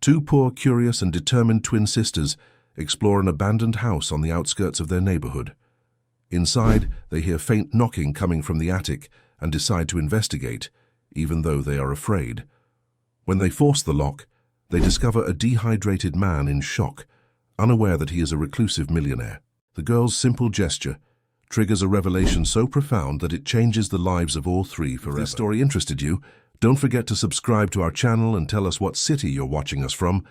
Two poor, curious, and determined twin sisters explore an abandoned house on the outskirts of their neighborhood. Inside, they hear faint knocking coming from the attic and decide to investigate, even though they are afraid. When they force the lock, they discover a dehydrated man in shock, unaware that he is a reclusive millionaire. The girl's simple gesture triggers a revelation so profound that it changes the lives of all three forever. If this story interested you, don't forget to subscribe to our channel and tell us what city you're watching us from.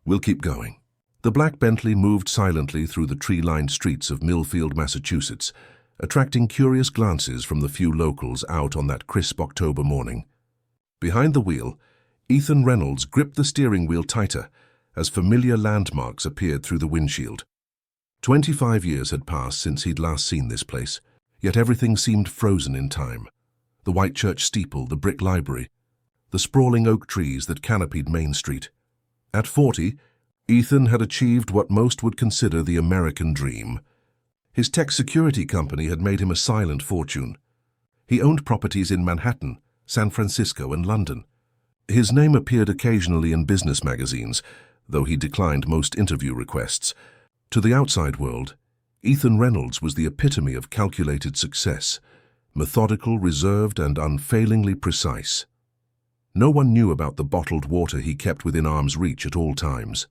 We'll keep going. The black Bentley moved silently through the tree-lined streets of Millfield, Massachusetts, attracting curious glances from the few locals out on that crisp October morning. Behind the wheel, Ethan Reynolds gripped the steering wheel tighter as familiar landmarks appeared through the windshield. 25 years had passed since he'd last seen this place, yet everything seemed frozen in time. The white church steeple, the brick library, the sprawling oak trees that canopied Main Street. At 40, Ethan had achieved what most would consider the American dream. His tech security company had made him a silent fortune. He owned properties in Manhattan, San Francisco, and London. His name appeared occasionally in business magazines, though he declined most interview requests. To the outside world, Ethan Reynolds was the epitome of calculated success, methodical, reserved, and unfailingly precise. No one knew about the bottled water he kept within arm's reach at all times,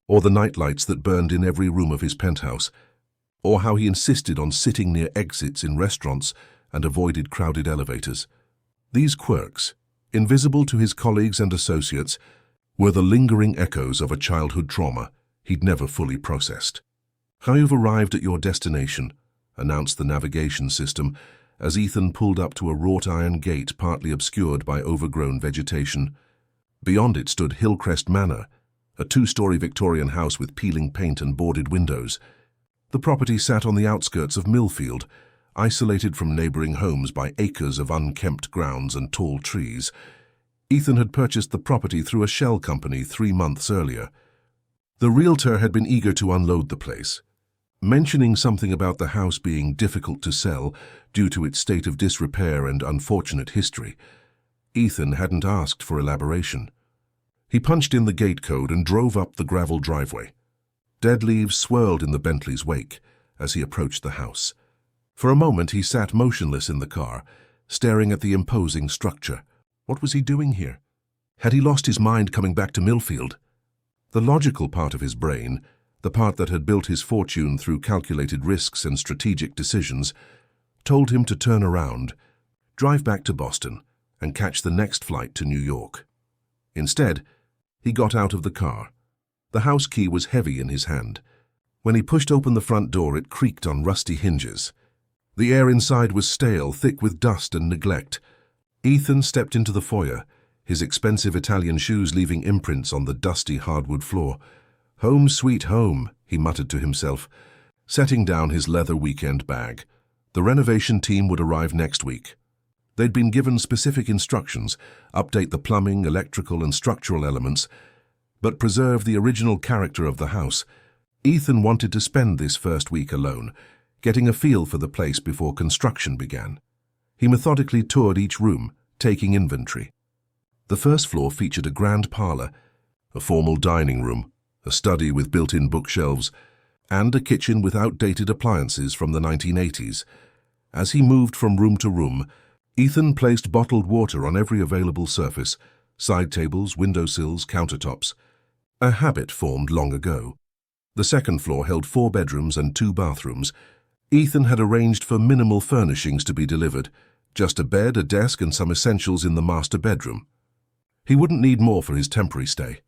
or the nightlights that burned in every room of his penthouse, or how he insisted on sitting near exits in restaurants and avoided crowded elevators. These quirks, invisible to his colleagues and associates, were the lingering echoes of a childhood trauma he'd never fully processed. "You've arrived at your destination," announced the navigation system as Ethan pulled up to a wrought iron gate partly obscured by overgrown vegetation. Beyond it stood Hillcrest Manor, a two-story Victorian house with peeling paint and boarded windows. The property sat on the outskirts of Millfield, isolated from neighboring homes by acres of unkempt grounds and tall trees. Ethan had purchased the property through a shell company 3 months earlier. The realtor had been eager to unload the place, mentioning something about the house being difficult to sell due to its state of disrepair and unfortunate history. Ethan hadn't asked for elaboration. He punched in the gate code and drove up the gravel driveway. Dead leaves swirled in the Bentley's wake as he approached the house. For a moment he sat motionless in the car, staring at the imposing structure. What was he doing here? Had he lost his mind coming back to Millfield? The logical part of his brain, the part that had built his fortune through calculated risks and strategic decisions, told him to turn around, drive back to Boston, and catch the next flight to New York. Instead, he got out of the car. The house key was heavy in his hand. When he pushed open the front door, it creaked on rusty hinges. The air inside was stale, thick with dust and neglect. Ethan stepped into the foyer, his expensive Italian shoes leaving imprints on the dusty hardwood floor. "Home sweet home," he muttered to himself, setting down his leather weekend bag. The renovation team would arrive next week. They'd been given specific instructions: update the plumbing, electrical, and structural elements, but preserve the original character of the house. Ethan wanted to spend this first week alone, getting a feel for the place before construction began. He methodically toured each room, taking inventory. The first floor featured a grand parlor, a formal dining room, a study with built-in bookshelves, and a kitchen with outdated appliances from the 1980s. As he moved from room to room, Ethan placed bottled water on every available surface: side tables, windowsills, countertops. A habit formed long ago. The second floor held 4 bedrooms and 2 bathrooms. Ethan had arranged for minimal furnishings to be delivered, just a bed, a desk, and some essentials in the master bedroom. He wouldn't need more for his temporary stay.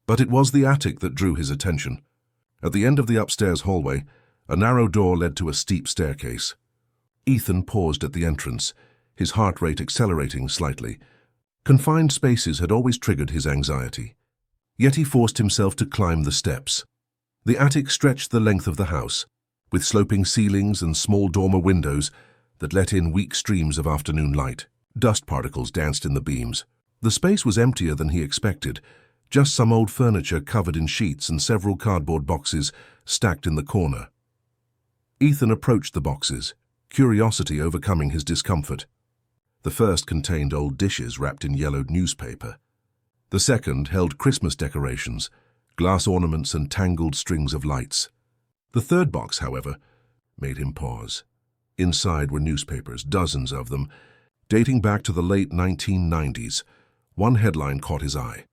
But it was the attic that drew his attention. At the end of the upstairs hallway, a narrow door led to a steep staircase. Ethan paused at the entrance, his heart rate accelerating slightly. Confined spaces had always triggered his anxiety. Yet he forced himself to climb the steps. The attic stretched the length of the house, with sloping ceilings and small dormer windows that let in weak streams of afternoon light. Dust particles danced in the beams. The space was emptier than he expected, just some old furniture covered in sheets and several cardboard boxes stacked in the corner. Ethan approached the boxes, curiosity overcoming his discomfort. The first contained old dishes wrapped in yellowed newspaper. The second held Christmas decorations, glass ornaments and tangled strings of lights. The third box, however, made him pause. Inside were newspapers, dozens of them, dating back to the late 1990s. One headline caught his eye.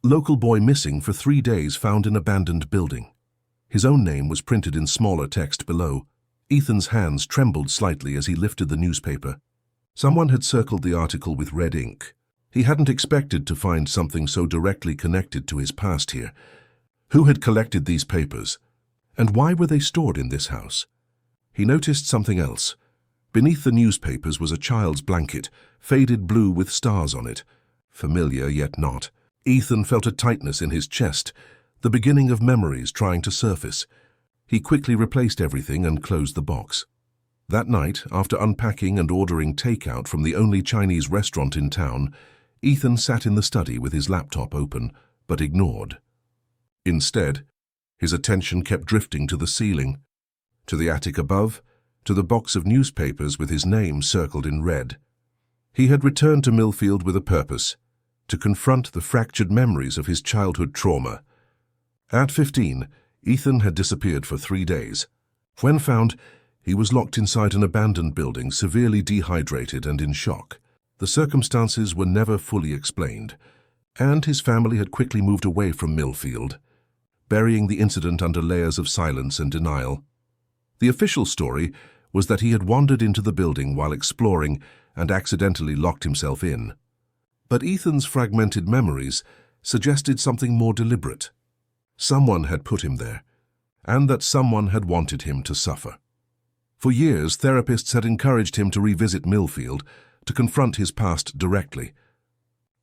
"Local boy missing for 3 days found in abandoned building." His own name was printed in smaller text below. Ethan's hands trembled slightly as he lifted the newspaper. Someone had circled the article with red ink. He hadn't expected to find something so directly connected to his past here. Who had collected these papers? And why were they stored in this house? He noticed something else. Beneath the newspapers was a child's blanket, faded blue with stars on it. Familiar, yet not. Ethan felt a tightness in his chest, the beginning of memories trying to surface. He quickly replaced everything and closed the box. That night, after unpacking and ordering takeout from the only Chinese restaurant in town, Ethan sat in the study with his laptop open, but ignored. Instead, his attention kept drifting to the ceiling, to the attic above, to the box of newspapers with his name circled in red. He had returned to Millfield with a purpose, to confront the fractured memories of his childhood trauma. At 15, Ethan had disappeared for 3 days. When found, he was locked inside an abandoned building, severely dehydrated and in shock. The circumstances were never fully explained, and his family had quickly moved away from Millfield, burying the incident under layers of silence and denial. The official story was that he had wandered into the building while exploring and accidentally locked himself in. But Ethan's fragmented memories suggested something more deliberate. Someone had put him there, and that someone had wanted him to suffer. For years, therapists had encouraged him to revisit Millfield, to confront his past directly.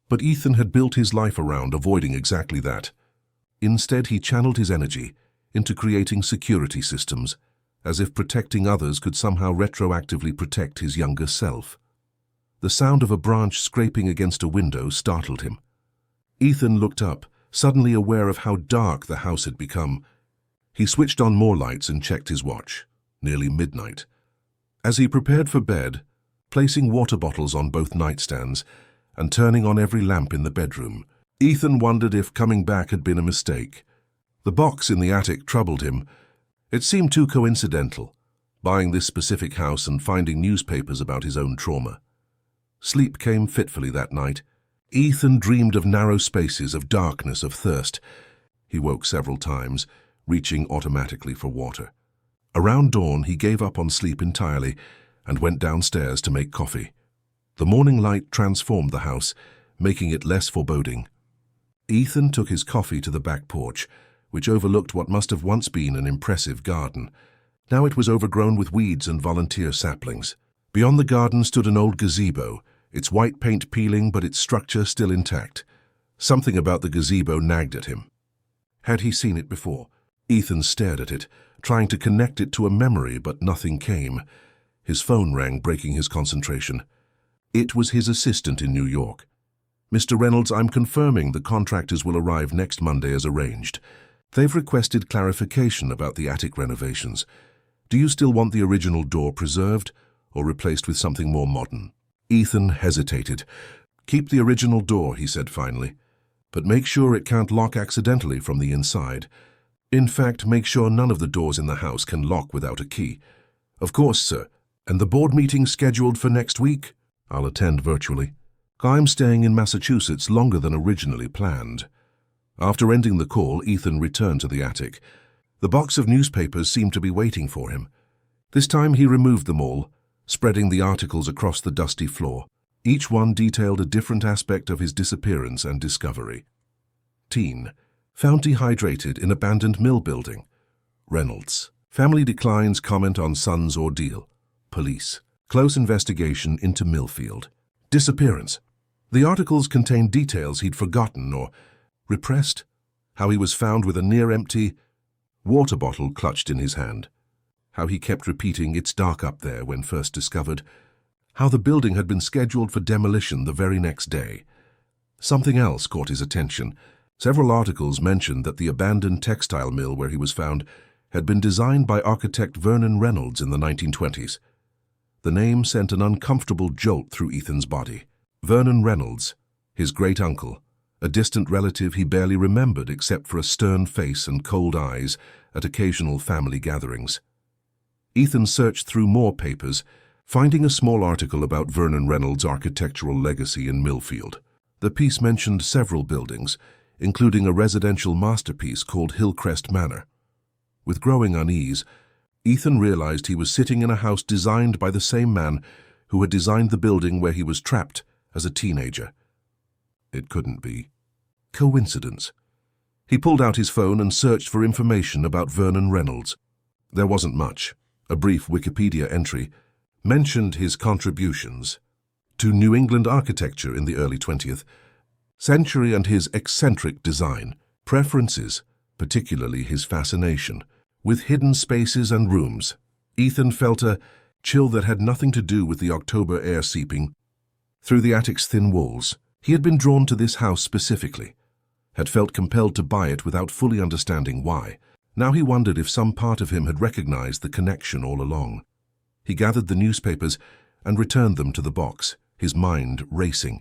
But Ethan had built his life around avoiding exactly that. Instead, he channeled his energy into creating security systems, as if protecting others could somehow retroactively protect his younger self. The sound of a branch scraping against a window startled him. Ethan looked up, suddenly aware of how dark the house had become. He switched on more lights and checked his watch. Nearly midnight. As he prepared for bed, placing water bottles on both nightstands and turning on every lamp in the bedroom, Ethan wondered if coming back had been a mistake. The box in the attic troubled him. It seemed too coincidental, buying this specific house and finding newspapers about his own trauma. Sleep came fitfully that night. Ethan dreamed of narrow spaces, of darkness, of thirst. He woke several times, reaching automatically for water. Around dawn, he gave up on sleep entirely and went downstairs to make coffee. The morning light transformed the house, making it less foreboding. Ethan took his coffee to the back porch, which overlooked what must have once been an impressive garden. Now it was overgrown with weeds and volunteer saplings. Beyond the garden stood an old gazebo, its white paint peeling but its structure still intact. Something about the gazebo nagged at him. Had he seen it before? Ethan stared at it, trying to connect it to a memory, but nothing came. His phone rang, breaking his concentration. It was his assistant in New York. "Mr. Reynolds, I'm confirming the contractors will arrive next Monday as arranged. They've requested clarification about the attic renovations. Do you still want the original door preserved or replaced with something more modern?" Ethan hesitated. "Keep the original door," he said finally, "but make sure it can't lock accidentally from the inside. In fact, make sure none of the doors in the house can lock without a key." "Of course, sir. And the board meeting scheduled for next week?" "I'll attend virtually. I'm staying in Massachusetts longer than originally planned." After ending the call, Ethan returned to the attic. The box of newspapers seemed to be waiting for him. This time he removed them all, spreading the articles across the dusty floor. Each one detailed a different aspect of his disappearance and discovery. Teen. Found dehydrated in abandoned mill building. Reynolds. Family declines comment on son's ordeal. Police. Close investigation into Millfield. Disappearance. The articles contained details he'd forgotten or repressed. How he was found with a near-empty water bottle clutched in his hand. How he kept repeating, "It's dark up there," when first discovered. How the building had been scheduled for demolition the very next day. Something else caught his attention. Several articles mentioned that the abandoned textile mill where he was found had been designed by architect Vernon Reynolds in the 1920s. The name sent an uncomfortable jolt through Ethan's body. Vernon Reynolds, his great-uncle, a distant relative he barely remembered except for a stern face and cold eyes at occasional family gatherings. Ethan searched through more papers, finding a small article about Vernon Reynolds' architectural legacy in Millfield. The piece mentioned several buildings, including a residential masterpiece called Hillcrest Manor. With growing unease, Ethan realized he was sitting in a house designed by the same man who had designed the building where he was trapped as a teenager. It couldn't be coincidence. He pulled out his phone and searched for information about Vernon Reynolds. There wasn't much. A brief Wikipedia entry mentioned his contributions to New England architecture in the early 20th century and his eccentric design preferences, particularly his fascination with hidden spaces and rooms. Ethan felt a chill that had nothing to do with the October air seeping through the attic's thin walls. He had been drawn to this house specifically, had felt compelled to buy it without fully understanding why. Now he wondered if some part of him had recognized the connection all along. He gathered the newspapers and returned them to the box, his mind racing.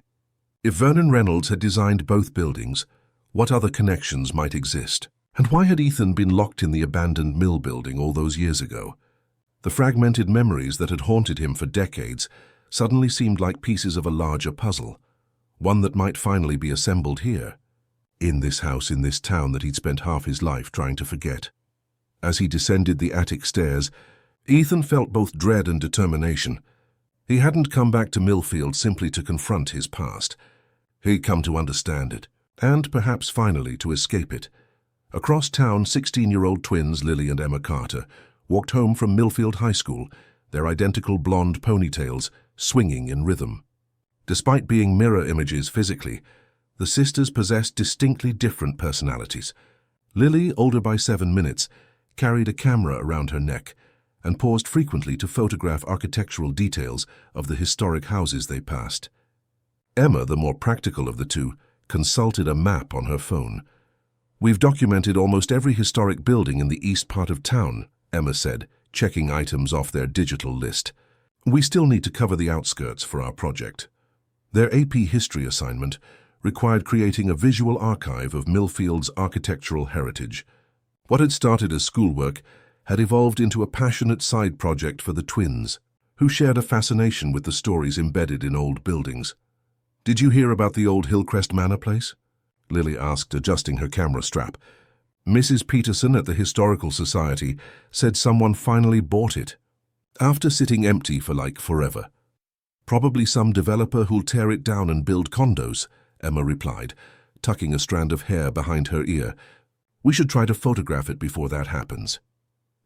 If Vernon Reynolds had designed both buildings, what other connections might exist? And why had Ethan been locked in the abandoned mill building all those years ago? The fragmented memories that had haunted him for decades suddenly seemed like pieces of a larger puzzle, one that might finally be assembled here, in this house in this town that he'd spent half his life trying to forget. As he descended the attic stairs, Ethan felt both dread and determination. He hadn't come back to Millfield simply to confront his past. He'd come to understand it, and perhaps finally to escape it. Across town, 16-year-old twins Lily and Emma Carter walked home from Millfield High School, their identical blonde ponytails swinging in rhythm. Despite being mirror images physically, the sisters possessed distinctly different personalities. Lily, older by 7 minutes, carried a camera around her neck and paused frequently to photograph architectural details of the historic houses they passed. Emma, the more practical of the two, consulted a map on her phone. "We've documented almost every historic building in the east part of town," Emma said, checking items off their digital list. "We still need to cover the outskirts for our project." Their AP history assignment required creating a visual archive of Millfield's architectural heritage. What had started as schoolwork had evolved into a passionate side project for the twins, who shared a fascination with the stories embedded in old buildings. "Did you hear about the old Hillcrest Manor place?" Lily asked, adjusting her camera strap. "Mrs. Peterson at the Historical Society said someone finally bought it, after sitting empty for like forever. Probably some developer who'll tear it down and build condos," Emma replied, tucking a strand of hair behind her ear. "We should try to photograph it before that happens."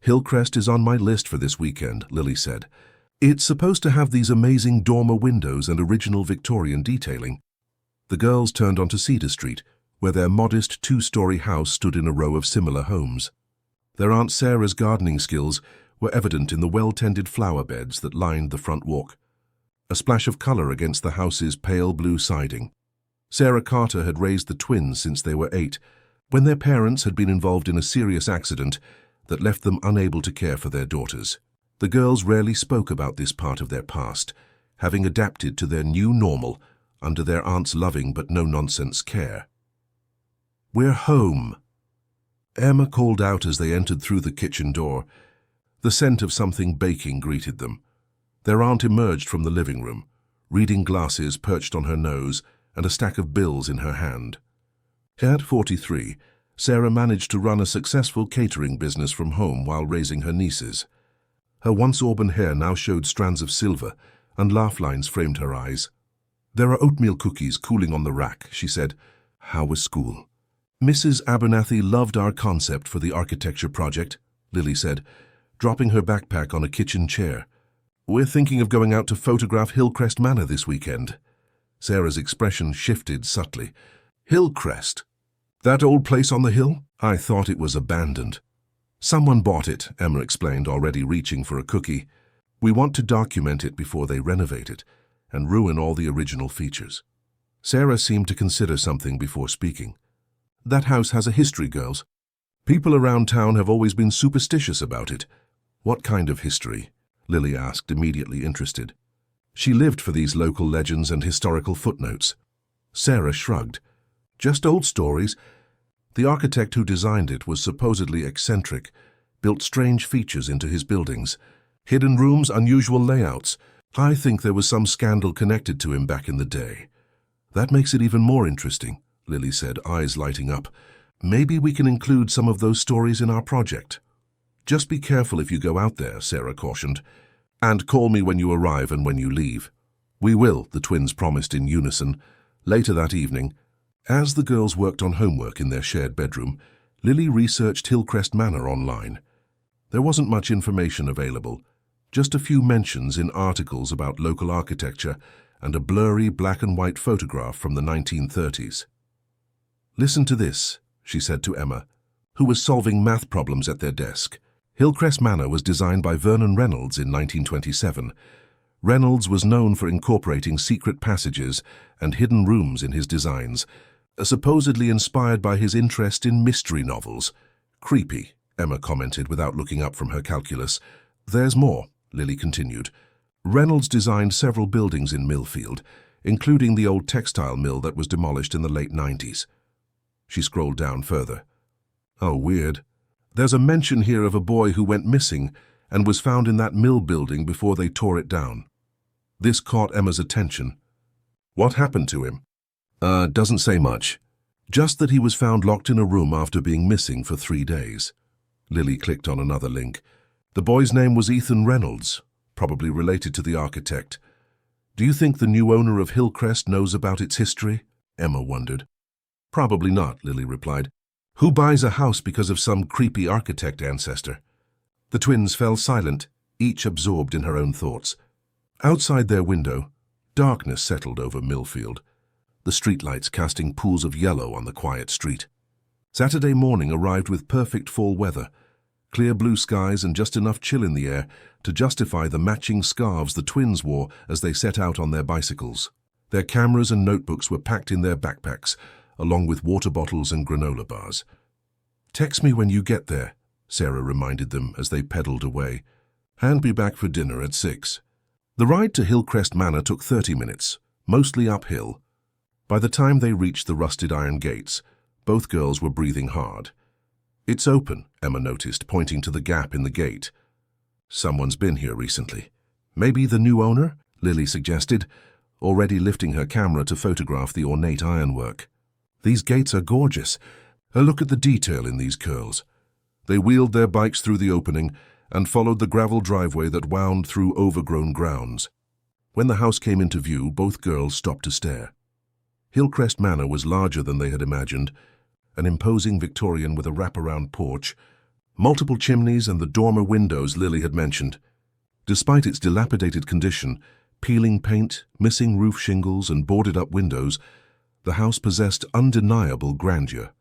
"Hillcrest is on my list for this weekend," Lily said. "It's supposed to have these amazing dormer windows and original Victorian detailing." The girls turned onto Cedar Street, where their modest 2-story house stood in a row of similar homes. Their Aunt Sarah's gardening skills were evident in the well-tended flower beds that lined the front walk, a splash of color against the house's pale blue siding. Sarah Carter had raised the twins since they were 8, when their parents had been involved in a serious accident that left them unable to care for their daughters. The girls rarely spoke about this part of their past, having adapted to their new normal under their aunt's loving but no-nonsense care. "We're home," Emma called out as they entered through the kitchen door. The scent of something baking greeted them. Their aunt emerged from the living room, reading glasses perched on her nose and a stack of bills in her hand. At 43, Sarah managed to run a successful catering business from home while raising her nieces. Her once auburn hair now showed strands of silver, and laugh lines framed her eyes. "There are oatmeal cookies cooling on the rack," she said. "How was school?" "Mrs. Abernathy loved our concept for the architecture project," Lily said, dropping her backpack on a kitchen chair. "We're thinking of going out to photograph Hillcrest Manor this weekend." Sarah's expression shifted subtly. "Hillcrest? That old place on the hill? I thought it was abandoned." "Someone bought it," Emma explained, already reaching for a cookie. "We want to document it before they renovate it and ruin all the original features." Sarah seemed to consider something before speaking. "That house has a history, girls. People around town have always been superstitious about it." "What kind of history?" Lily asked, immediately interested. She lived for these local legends and historical footnotes. Sarah shrugged. Just old stories. The architect who designed it was supposedly eccentric, built strange features into his buildings. Hidden rooms, unusual layouts. I think there was some scandal connected to him back in the day. That makes it even more interesting, Lily said, eyes lighting up. Maybe we can include some of those stories in our project. Just be careful if you go out there, Sarah cautioned. And call me when you arrive and when you leave. We will, the twins promised in unison. Later that evening, as the girls worked on homework in their shared bedroom, Lily researched Hillcrest Manor online. There wasn't much information available, just a few mentions in articles about local architecture and a blurry black and white photograph from the 1930s. Listen to this, she said to Emma, who was solving math problems at their desk. Hillcrest Manor was designed by Vernon Reynolds in 1927. Reynolds was known for incorporating secret passages and hidden rooms in his designs, supposedly inspired by his interest in mystery novels. Creepy, Emma commented without looking up from her calculus. There's more, Lily continued. Reynolds designed several buildings in Millfield, including the old textile mill that was demolished in the late 90s. She scrolled down further. Oh, weird. There's a mention here of a boy who went missing and was found in that mill building before they tore it down. This caught Emma's attention. What happened to him? Doesn't say much. Just that he was found locked in a room after being missing for 3 days. Lily clicked on another link. The boy's name was Ethan Reynolds, probably related to the architect. Do you think the new owner of Hillcrest knows about its history? Emma wondered. Probably not, Lily replied. Who buys a house because of some creepy architect ancestor? The twins fell silent, each absorbed in her own thoughts. Outside their window, darkness settled over Millfield, the streetlights casting pools of yellow on the quiet street. Saturday morning arrived with perfect fall weather, clear blue skies and just enough chill in the air to justify the matching scarves the twins wore as they set out on their bicycles. Their cameras and notebooks were packed in their backpacks, along with water bottles and granola bars. Text me when you get there, Sarah reminded them as they pedaled away, and be back for dinner at 6. The ride to Hillcrest Manor took 30 minutes, mostly uphill. By the time they reached the rusted iron gates, both girls were breathing hard. It's open, Emma noticed, pointing to the gap in the gate. Someone's been here recently. Maybe the new owner? Lily suggested, already lifting her camera to photograph the ornate ironwork. These gates are gorgeous. A look at the detail in these curls. They wheeled their bikes through the opening and followed the gravel driveway that wound through overgrown grounds. When the house came into view, both girls stopped to stare. Hillcrest Manor was larger than they had imagined, an imposing Victorian with a wraparound porch, multiple chimneys and the dormer windows Lily had mentioned. Despite its dilapidated condition, peeling paint, missing roof shingles and boarded-up windows, the house possessed undeniable grandeur.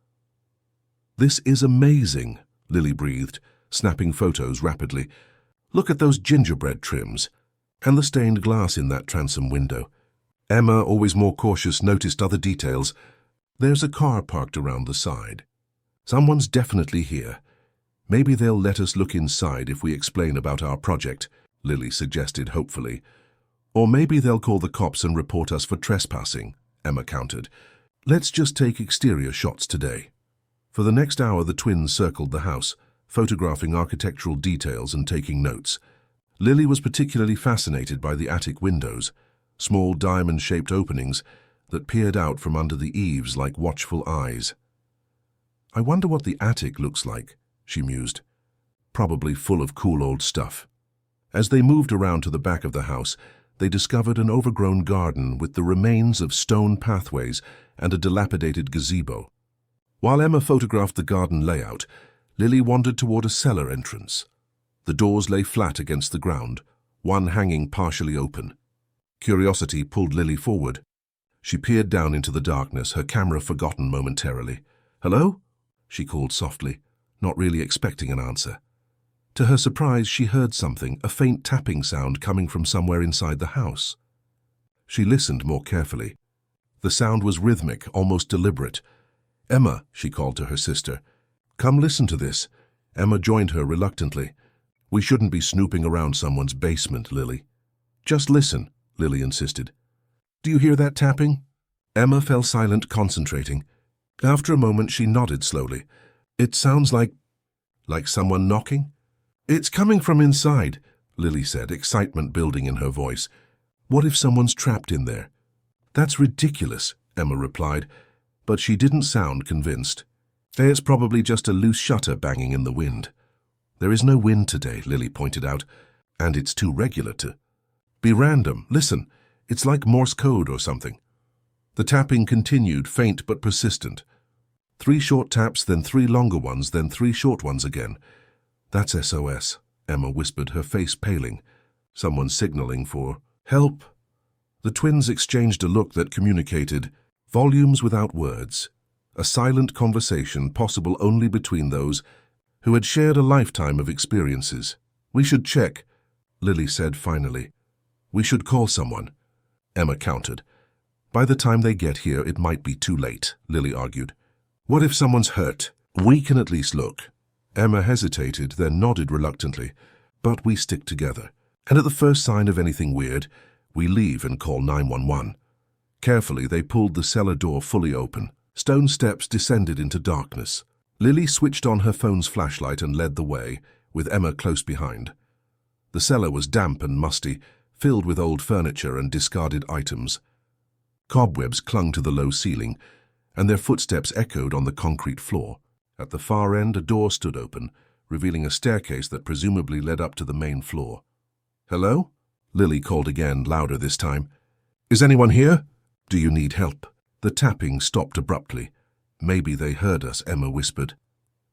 This is amazing, Lily breathed, snapping photos rapidly. Look at those gingerbread trims, and the stained glass in that transom window. Emma, always more cautious, noticed other details. There's a car parked around the side. Someone's definitely here. Maybe they'll let us look inside if we explain about our project, Lily suggested hopefully. Or maybe they'll call the cops and report us for trespassing, Emma countered. Let's just take exterior shots today. For the next hour, the twins circled the house, photographing architectural details and taking notes. Lily was particularly fascinated by the attic windows, small diamond-shaped openings that peered out from under the eaves like watchful eyes. I wonder what the attic looks like, she mused. Probably full of cool old stuff. As they moved around to the back of the house, they discovered an overgrown garden with the remains of stone pathways and a dilapidated gazebo. While Emma photographed the garden layout, Lily wandered toward a cellar entrance. The doors lay flat against the ground, one hanging partially open. Curiosity pulled Lily forward. She peered down into the darkness, her camera forgotten momentarily. "Hello?" she called softly, not really expecting an answer. To her surprise, she heard something, a faint tapping sound coming from somewhere inside the house. She listened more carefully. The sound was rhythmic, almost deliberate. "Emma," she called to her sister. "Come listen to this." Emma joined her reluctantly. "We shouldn't be snooping around someone's basement, Lily." "Just listen," Lily insisted. "Do you hear that tapping?" Emma fell silent, concentrating. After a moment, she nodded slowly. It sounds like someone knocking? It's coming from inside, Lily said, excitement building in her voice. What if someone's trapped in there? That's ridiculous, Emma replied, but she didn't sound convinced. It's probably just a loose shutter banging in the wind. There is no wind today, Lily pointed out, and it's too regular to be random. Listen, it's like Morse code or something. The tapping continued, faint but persistent. 3 short taps, then 3 longer ones, then 3 short ones again. That's SOS, Emma whispered, her face paling. Someone signaling for help. The twins exchanged a look that communicated volumes without words, a silent conversation possible only between those who had shared a lifetime of experiences. We should check, Lily said finally. We should call someone, Emma countered. By the time they get here, it might be too late, Lily argued. What if someone's hurt? We can at least look. Emma hesitated, then nodded reluctantly. But we stick together. And at the first sign of anything weird, we leave and call 911. Carefully, they pulled the cellar door fully open. Stone steps descended into darkness. Lily switched on her phone's flashlight and led the way, with Emma close behind. The cellar was damp and musty, filled with old furniture and discarded items. Cobwebs clung to the low ceiling, and their footsteps echoed on the concrete floor. At the far end, a door stood open, revealing a staircase that presumably led up to the main floor. Hello? Lily called again, louder this time. Is anyone here? Do you need help? The tapping stopped abruptly. Maybe they heard us, Emma whispered.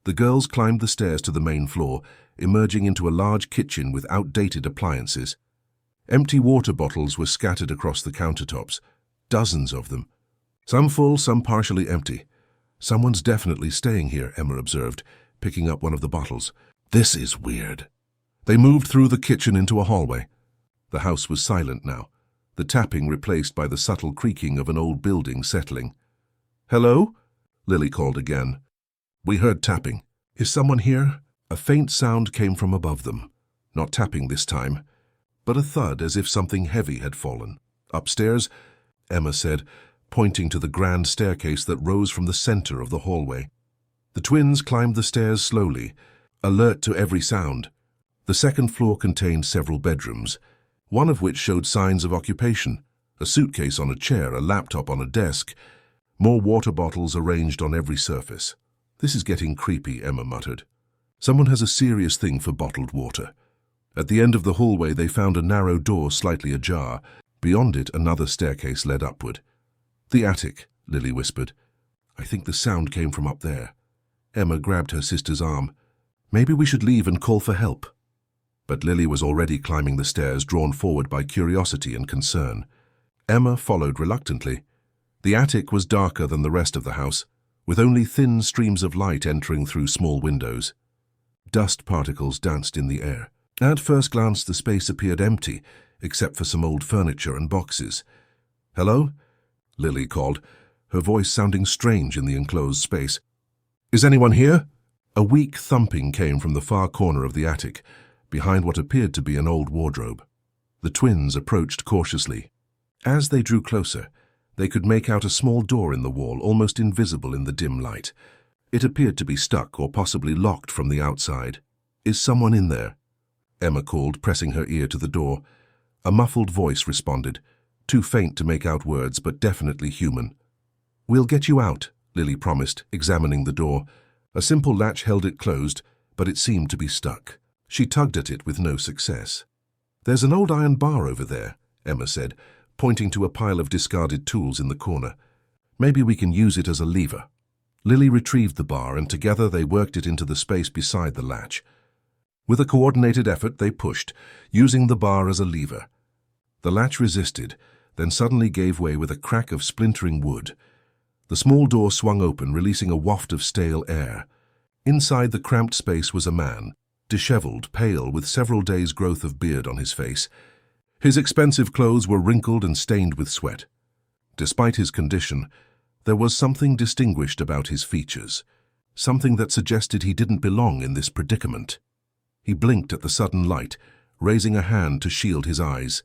The girls climbed the stairs to the main floor, emerging into a large kitchen with outdated appliances. Empty water bottles were scattered across the countertops, dozens of them. Some full, some partially empty. Someone's definitely staying here, Emma observed, picking up one of the bottles. This is weird. They moved through the kitchen into a hallway. The house was silent now, the tapping replaced by the subtle creaking of an old building settling. Hello? Lily called again. We heard tapping. Is someone here? A faint sound came from above them. Not tapping this time, but a thud as if something heavy had fallen. Upstairs, Emma said, pointing to the grand staircase that rose from the center of the hallway. The twins climbed the stairs slowly, alert to every sound. The second floor contained several bedrooms, one of which showed signs of occupation, a suitcase on a chair, a laptop on a desk, more water bottles arranged on every surface. This is getting creepy, Emma muttered. Someone has a serious thing for bottled water. At the end of the hallway, they found a narrow door slightly ajar. Beyond it, another staircase led upward. The attic, Lily whispered. I think the sound came from up there. Emma grabbed her sister's arm. Maybe we should leave and call for help. But Lily was already climbing the stairs, drawn forward by curiosity and concern. Emma followed reluctantly. The attic was darker than the rest of the house, with only thin streams of light entering through small windows. Dust particles danced in the air. At first glance, the space appeared empty, except for some old furniture and boxes. Hello? Lily called, her voice sounding strange in the enclosed space. Is anyone here? A weak thumping came from the far corner of the attic, behind what appeared to be an old wardrobe. The twins approached cautiously. As they drew closer, they could make out a small door in the wall, almost invisible in the dim light. It appeared to be stuck or possibly locked from the outside. Is someone in there? Emma called, pressing her ear to the door. A muffled voice responded, too faint to make out words, but definitely human. We'll get you out, Lily promised, examining the door. A simple latch held it closed, but it seemed to be stuck. She tugged at it with no success. There's an old iron bar over there, Emma said, pointing to a pile of discarded tools in the corner. Maybe we can use it as a lever. Lily retrieved the bar, and together they worked it into the space beside the latch. With a coordinated effort, they pushed, using the bar as a lever. The latch resisted, then suddenly gave way with a crack of splintering wood. The small door swung open, releasing a waft of stale air. Inside the cramped space was a man, disheveled, pale, with several days' growth of beard on his face. His expensive clothes were wrinkled and stained with sweat. Despite his condition, there was something distinguished about his features, something that suggested he didn't belong in this predicament. He blinked at the sudden light, raising a hand to shield his eyes.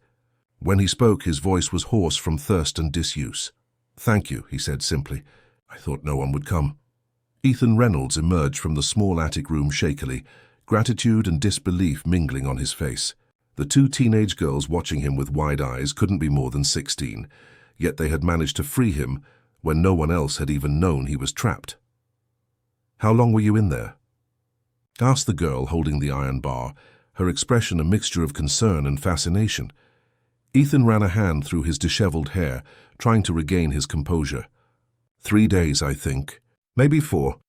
When he spoke, his voice was hoarse from thirst and disuse. Thank you, he said simply. I thought no one would come. Ethan Reynolds emerged from the small attic room shakily, gratitude and disbelief mingling on his face. The two teenage girls watching him with wide eyes couldn't be more than 16, yet they had managed to free him when no one else had even known he was trapped. "How long were you in there?" asked the girl holding the iron bar, her expression a mixture of concern and fascination. Ethan ran a hand through his disheveled hair, trying to regain his composure. 3 days, I think. Maybe 4.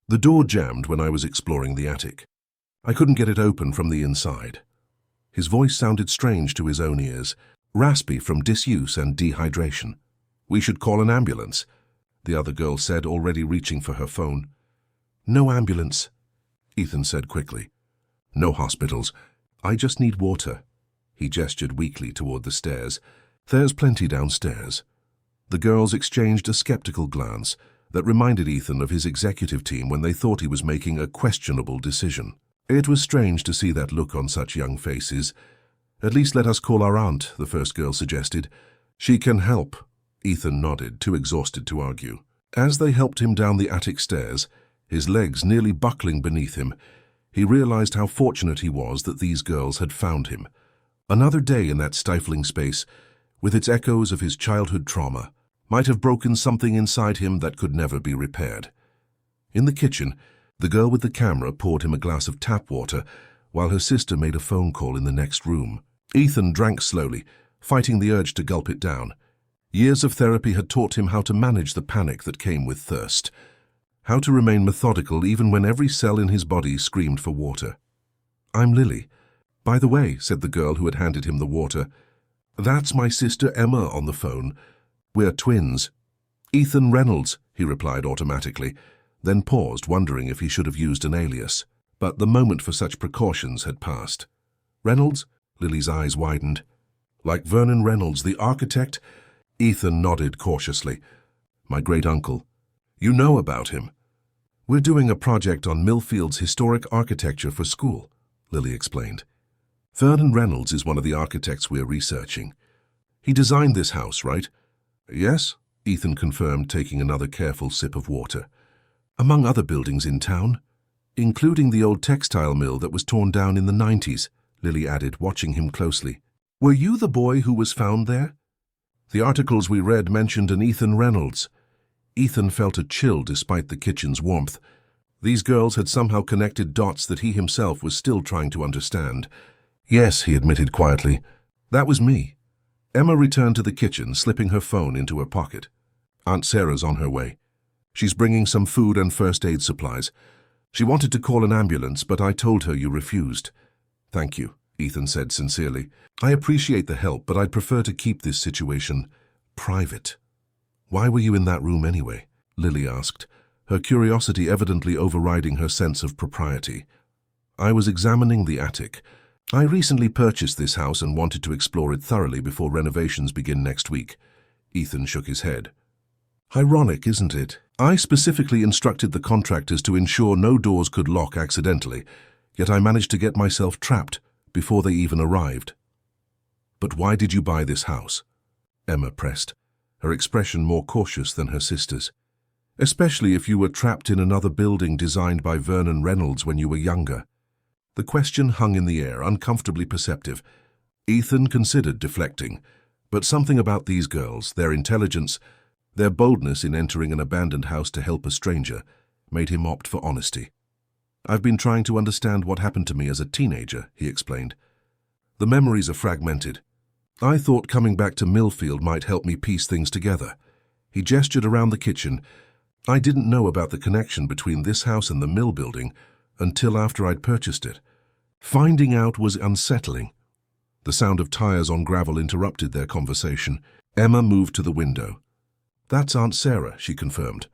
The door jammed when I was exploring the attic. I couldn't get it open from the inside. His voice sounded strange to his own ears, raspy from disuse and dehydration. "We should call an ambulance," the other girl said, already reaching for her phone. "No ambulance," Ethan said quickly. "No hospitals. I just need water." He gestured weakly toward the stairs. "There's plenty downstairs." The girls exchanged a skeptical glance that reminded Ethan of his executive team when they thought he was making a questionable decision. It was strange to see that look on such young faces. "At least let us call our aunt," the first girl suggested. "She can help." Ethan nodded, too exhausted to argue. As they helped him down the attic stairs, his legs nearly buckling beneath him, he realized how fortunate he was that these girls had found him. Another day in that stifling space, with its echoes of his childhood trauma, might have broken something inside him that could never be repaired. In the kitchen, the girl with the camera poured him a glass of tap water while her sister made a phone call in the next room. Ethan drank slowly, fighting the urge to gulp it down. Years of therapy had taught him how to manage the panic that came with thirst, how to remain methodical even when every cell in his body screamed for water. "I'm Lily. By the way," said the girl who had handed him the water, "that's my sister Emma on the phone. We're twins." "Ethan Reynolds," he replied automatically, then paused, wondering if he should have used an alias. But the moment for such precautions had passed. "Reynolds?" Lily's eyes widened. "Like Vernon Reynolds, the architect?" Ethan nodded cautiously. "My great-uncle. You know about him." "We're doing a project on Millfield's historic architecture for school," Lily explained. "Vernon Reynolds is one of the architects we're researching. He designed this house, right?" "Yes," Ethan confirmed, taking another careful sip of water. "Among other buildings in town, including the old textile mill that was torn down in the 90s, Lily added, watching him closely. "Were you the boy who was found there?" "The articles we read mentioned an Ethan Reynolds." Ethan felt a chill despite the kitchen's warmth. These girls had somehow connected dots that he himself was still trying to understand. "Yes," he admitted quietly. "That was me." Emma returned to the kitchen, slipping her phone into her pocket. "Aunt Sarah's on her way. She's bringing some food and first aid supplies. She wanted to call an ambulance, but I told her you refused." "Thank you," Ethan said sincerely. "I appreciate the help, but I'd prefer to keep this situation private." "Why were you in that room anyway?" Lily asked, her curiosity evidently overriding her sense of propriety. "I was examining the attic. I recently purchased this house and wanted to explore it thoroughly before renovations begin next week." Ethan shook his head. "Ironic, isn't it? I specifically instructed the contractors to ensure no doors could lock accidentally, yet I managed to get myself trapped before they even arrived." "But why did you buy this house?" Emma pressed, her expression more cautious than her sister's. "Especially if you were trapped in another building designed by Vernon Reynolds when you were younger." The question hung in the air, uncomfortably perceptive. Ethan considered deflecting, but something about these girls, their intelligence, their boldness in entering an abandoned house to help a stranger, made him opt for honesty. "I've been trying to understand what happened to me as a teenager," he explained. "The memories are fragmented. I thought coming back to Millfield might help me piece things together." He gestured around the kitchen. "I didn't know about the connection between this house and the mill building until after I'd purchased it. Finding out was unsettling." The sound of tires on gravel interrupted their conversation. Emma moved to the window. "That's Aunt Sarah," she confirmed.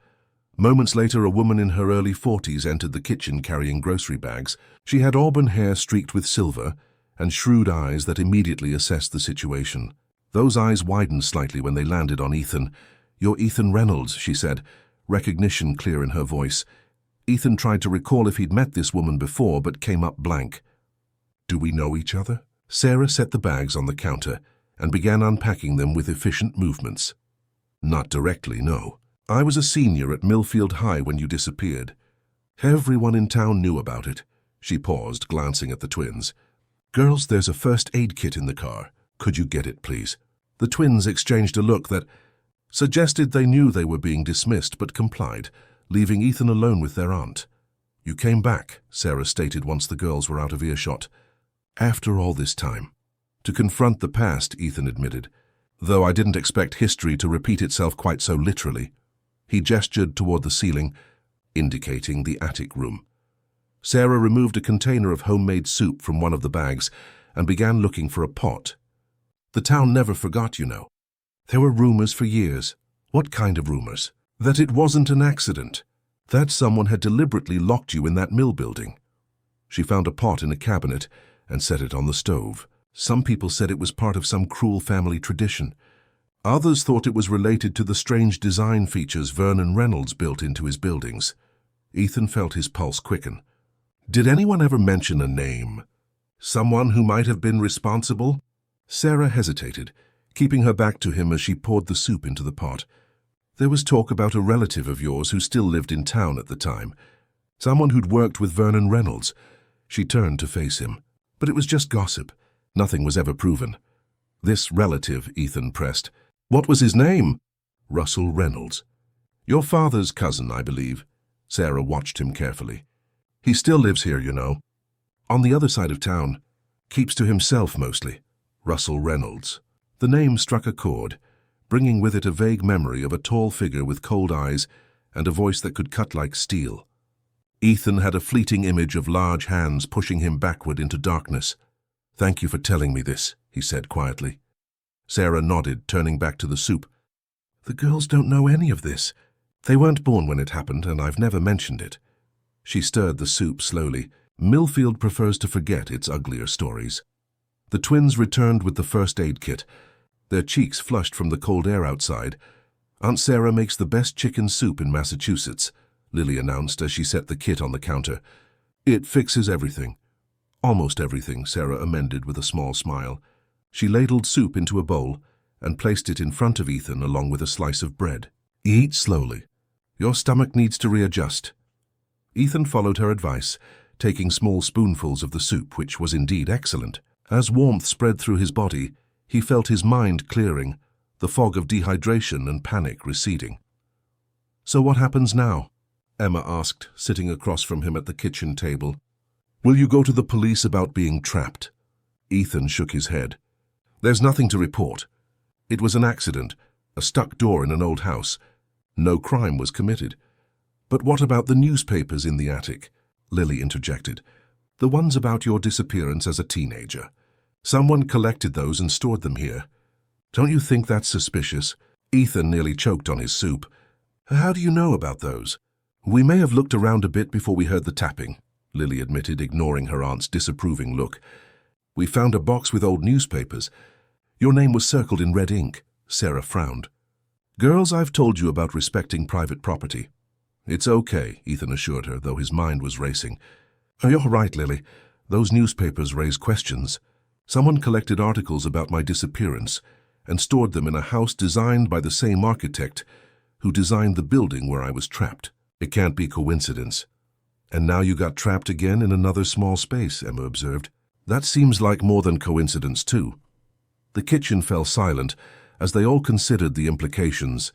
Moments later, a woman in her early 40s entered the kitchen carrying grocery bags. She had auburn hair streaked with silver and shrewd eyes that immediately assessed the situation. Those eyes widened slightly when they landed on Ethan. "You're Ethan Reynolds," she said, recognition clear in her voice. Ethan tried to recall if he'd met this woman before, but came up blank. "Do we know each other?" Sarah set the bags on the counter and began unpacking them with efficient movements. "Not directly, no." I was a senior at Millfield High when you disappeared. Everyone in town knew about it. She paused, glancing at the twins. Girls, there's a first aid kit in the car. Could you get it, please? The twins exchanged a look that suggested they knew they were being dismissed but complied, leaving Ethan alone with their aunt. You came back, Sarah stated once the girls were out of earshot. After all this time. To confront the past, Ethan admitted, though I didn't expect history to repeat itself quite so literally. He gestured toward the ceiling, indicating the attic room. Sarah removed a container of homemade soup from one of the bags and began looking for a pot. The town never forgot, you know. There were rumors for years. What kind of rumors? That it wasn't an accident. That someone had deliberately locked you in that mill building. She found a pot in a cabinet and set it on the stove. Some people said it was part of some cruel family tradition. Others thought it was related to the strange design features Vernon Reynolds built into his buildings. Ethan felt his pulse quicken. Did anyone ever mention a name? Someone who might have been responsible? Sarah hesitated, keeping her back to him as she poured the soup into the pot. There was talk about a relative of yours who still lived in town at the time. Someone who'd worked with Vernon Reynolds. She turned to face him. But it was just gossip. Nothing was ever proven. This relative, Ethan pressed. What was his name? Russell Reynolds. Your father's cousin, I believe. Sarah watched him carefully. He still lives here, you know. On the other side of town. Keeps to himself mostly. Russell Reynolds. The name struck a chord, bringing with it a vague memory of a tall figure with cold eyes and a voice that could cut like steel. Ethan had a fleeting image of large hands pushing him backward into darkness. Thank you for telling me this, he said quietly. Sarah nodded, turning back to the soup. The girls don't know any of this. They weren't born when it happened, and I've never mentioned it. She stirred the soup slowly. Millfield prefers to forget its uglier stories. The twins returned with the first aid kit, their cheeks flushed from the cold air outside. Aunt Sarah makes the best chicken soup in Massachusetts, Lily announced as she set the kit on the counter. It fixes everything. Almost everything, Sarah amended with a small smile. She ladled soup into a bowl and placed it in front of Ethan along with a slice of bread. Eat slowly. Your stomach needs to readjust. Ethan followed her advice, taking small spoonfuls of the soup, which was indeed excellent. As warmth spread through his body, he felt his mind clearing, the fog of dehydration and panic receding. So what happens now? Emma asked, sitting across from him at the kitchen table. Will you go to the police about being trapped? Ethan shook his head. There's nothing to report. It was an accident, a stuck door in an old house. No crime was committed. But what about the newspapers in the attic? Lily interjected. The ones about your disappearance as a teenager. Someone collected those and stored them here. Don't you think that's suspicious? Ethan nearly choked on his soup. How do you know about those? We may have looked around a bit before we heard the tapping, Lily admitted, ignoring her aunt's disapproving look. We found a box with old newspapers. Your name was circled in red ink. Sarah frowned. Girls, I've told you about respecting private property. It's okay, Ethan assured her, though his mind was racing. Oh, you're right, Lily. Those newspapers raise questions. Someone collected articles about my disappearance and stored them in a house designed by the same architect who designed the building where I was trapped. It can't be coincidence. And now you got trapped again in another small space, Emma observed. That seems like more than coincidence, too. The kitchen fell silent as they all considered the implications.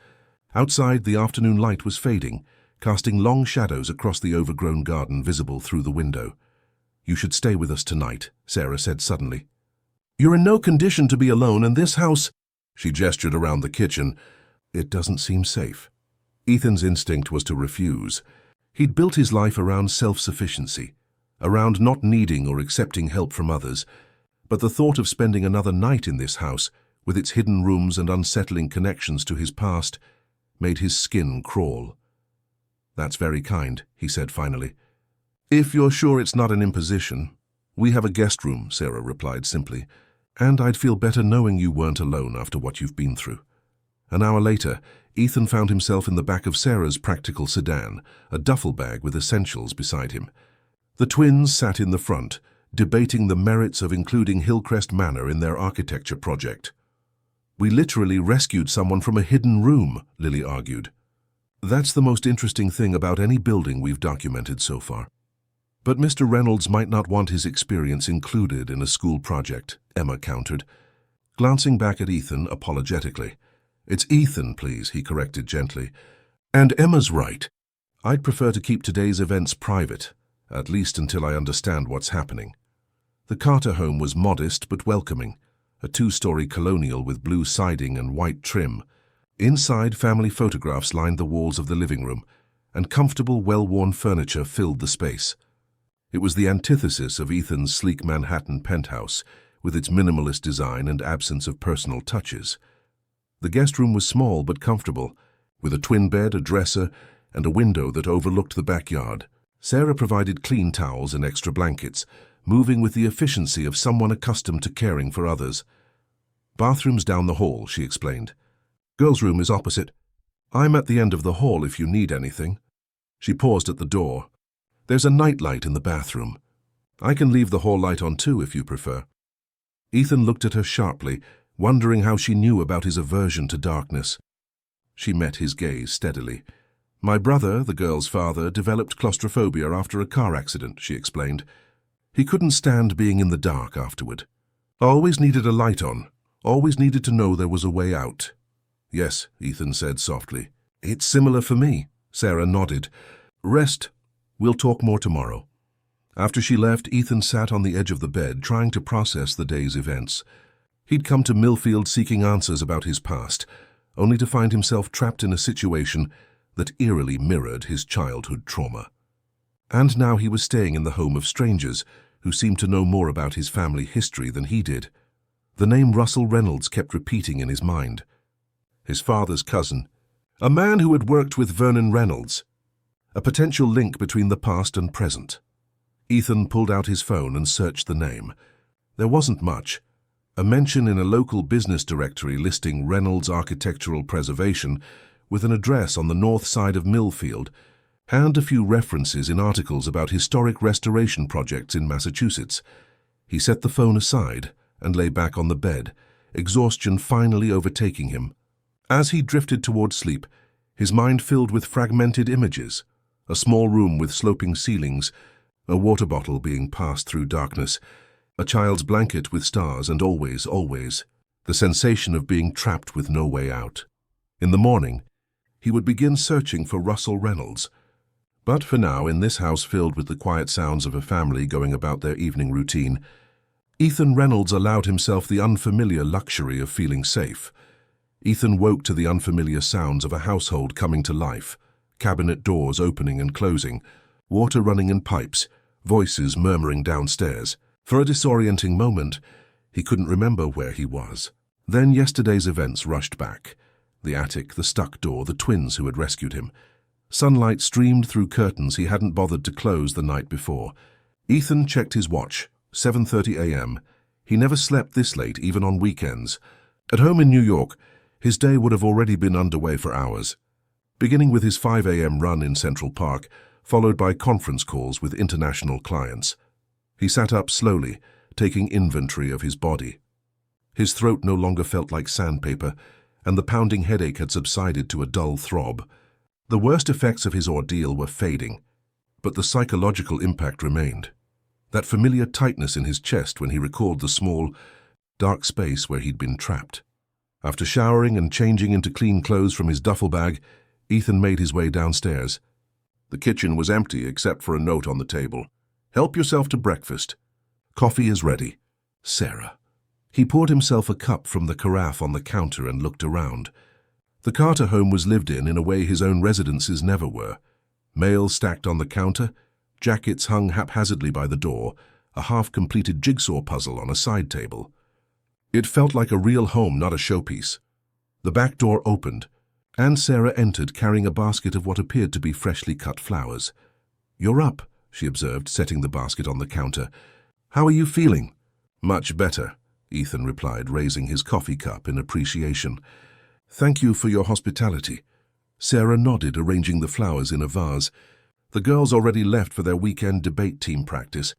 Outside, the afternoon light was fading, casting long shadows across the overgrown garden visible through the window. You should stay with us tonight, Sarah said suddenly. You're in no condition to be alone, and this house— She gestured around the kitchen. It doesn't seem safe. Ethan's instinct was to refuse. He'd built his life around self-sufficiency, around not needing or accepting help from others, but the thought of spending another night in this house, with its hidden rooms and unsettling connections to his past, made his skin crawl. That's very kind, he said finally. If you're sure it's not an imposition. We have a guest room, Sarah replied simply, and I'd feel better knowing you weren't alone after what you've been through. An hour later, Ethan found himself in the back of Sarah's practical sedan, a duffel bag with essentials beside him. The twins sat in the front, debating the merits of including Hillcrest Manor in their architecture project. We literally rescued someone from a hidden room, Lily argued. That's the most interesting thing about any building we've documented so far. But Mr. Reynolds might not want his experience included in a school project, Emma countered, glancing back at Ethan apologetically. It's Ethan, please, he corrected gently. And Emma's right. I'd prefer to keep today's events private, at least until I understand what's happening. The Carter home was modest but welcoming, a two-story colonial with blue siding and white trim. Inside, family photographs lined the walls of the living room, and comfortable, well-worn furniture filled the space. It was the antithesis of Ethan's sleek Manhattan penthouse, with its minimalist design and absence of personal touches. The guest room was small but comfortable, with a twin bed, a dresser, and a window that overlooked the backyard. Sarah provided clean towels and extra blankets, moving with the efficiency of someone accustomed to caring for others. Bathroom's down the hall, she explained. Girls' room is opposite. I'm at the end of the hall if you need anything. She paused at the door. There's a nightlight in the bathroom. I can leave the hall light on too if you prefer. Ethan looked at her sharply, wondering how she knew about his aversion to darkness. She met his gaze steadily. My brother, the girl's father, developed claustrophobia after a car accident, she explained. He couldn't stand being in the dark afterward. Always needed a light on. Always needed to know there was a way out. Yes, Ethan said softly. It's similar for me, Sarah nodded. Rest. We'll talk more tomorrow. After she left, Ethan sat on the edge of the bed, trying to process the day's events. He'd come to Millfield seeking answers about his past, only to find himself trapped in a situation that eerily mirrored his childhood trauma. And now he was staying in the home of strangers who seemed to know more about his family history than he did. The name Russell Reynolds kept repeating in his mind. His father's cousin, a man who had worked with Vernon Reynolds, a potential link between the past and present. Ethan pulled out his phone and searched the name. There wasn't much. A mention in a local business directory listing Reynolds Architectural Preservation with an address on the north side of Millfield, and a few references in articles about historic restoration projects in Massachusetts. He set the phone aside and lay back on the bed, exhaustion finally overtaking him. As he drifted toward sleep, his mind filled with fragmented images, a small room with sloping ceilings, a water bottle being passed through darkness, a child's blanket with stars, and always, the sensation of being trapped with no way out. In the morning, he would begin searching for Russell Reynolds. But for now, in this house filled with the quiet sounds of a family going about their evening routine, Ethan Reynolds allowed himself the unfamiliar luxury of feeling safe. Ethan woke to the unfamiliar sounds of a household coming to life, cabinet doors opening and closing, water running in pipes, voices murmuring downstairs. For a disorienting moment, he couldn't remember where he was. Then yesterday's events rushed back. The attic, the stuck door, the twins who had rescued him. Sunlight streamed through curtains he hadn't bothered to close the night before. Ethan checked his watch, 7:30 a.m. He never slept this late, even on weekends. At home in New York, his day would have already been underway for hours, beginning with his 5 a.m. run in Central Park, followed by conference calls with international clients. He sat up slowly, taking inventory of his body. His throat no longer felt like sandpaper, and the pounding headache had subsided to a dull throb. The worst effects of his ordeal were fading, but the psychological impact remained. That familiar tightness in his chest when he recalled the small, dark space where he'd been trapped. After showering and changing into clean clothes from his duffel bag, Ethan made his way downstairs. The kitchen was empty except for a note on the table. Help yourself to breakfast. Coffee is ready. Sarah. He poured himself a cup from the carafe on the counter and looked around. The Carter home was lived in a way his own residences never were. Mail stacked on the counter, jackets hung haphazardly by the door, a half-completed jigsaw puzzle on a side table. It felt like a real home, not a showpiece. The back door opened, and Sarah entered carrying a basket of what appeared to be freshly cut flowers. "You're up," she observed, setting the basket on the counter. "How are you feeling?" "Much better," Ethan replied, raising his coffee cup in appreciation. "Thank you for your hospitality." Sarah nodded, arranging the flowers in a vase. The girls already left for their weekend debate team practice.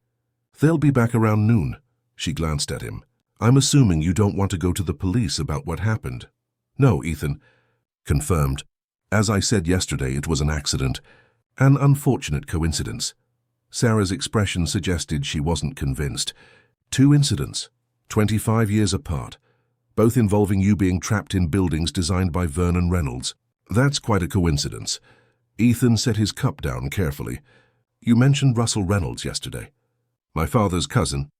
"They'll be back around noon." She glanced at him. "I'm assuming you don't want to go to the police about what happened." "No, Ethan." "Confirmed." As I said yesterday, it was an accident, an unfortunate coincidence. Sarah's expression suggested she wasn't convinced. 2 incidents, 25 years apart, both involving you being trapped in buildings designed by Vernon Reynolds. That's quite a coincidence. Ethan set his cup down carefully. You mentioned Russell Reynolds yesterday. My father's cousin.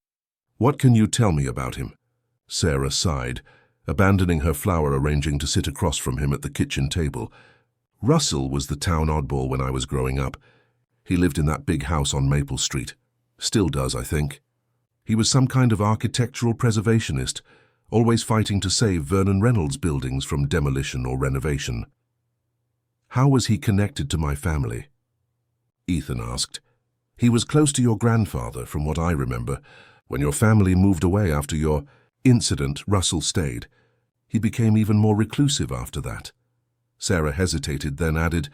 What can you tell me about him? Sarah sighed, abandoning her flower arranging to sit across from him at the kitchen table. Russell was the town oddball when I was growing up. He lived in that big house on Maple Street. Still does, I think. He was some kind of architectural preservationist, always fighting to save Vernon Reynolds buildings from demolition or renovation. How was he connected to my family? Ethan asked. He was close to your grandfather, from what I remember. When your family moved away after your incident, Russell stayed. He became even more reclusive after that. Sarah hesitated, then added,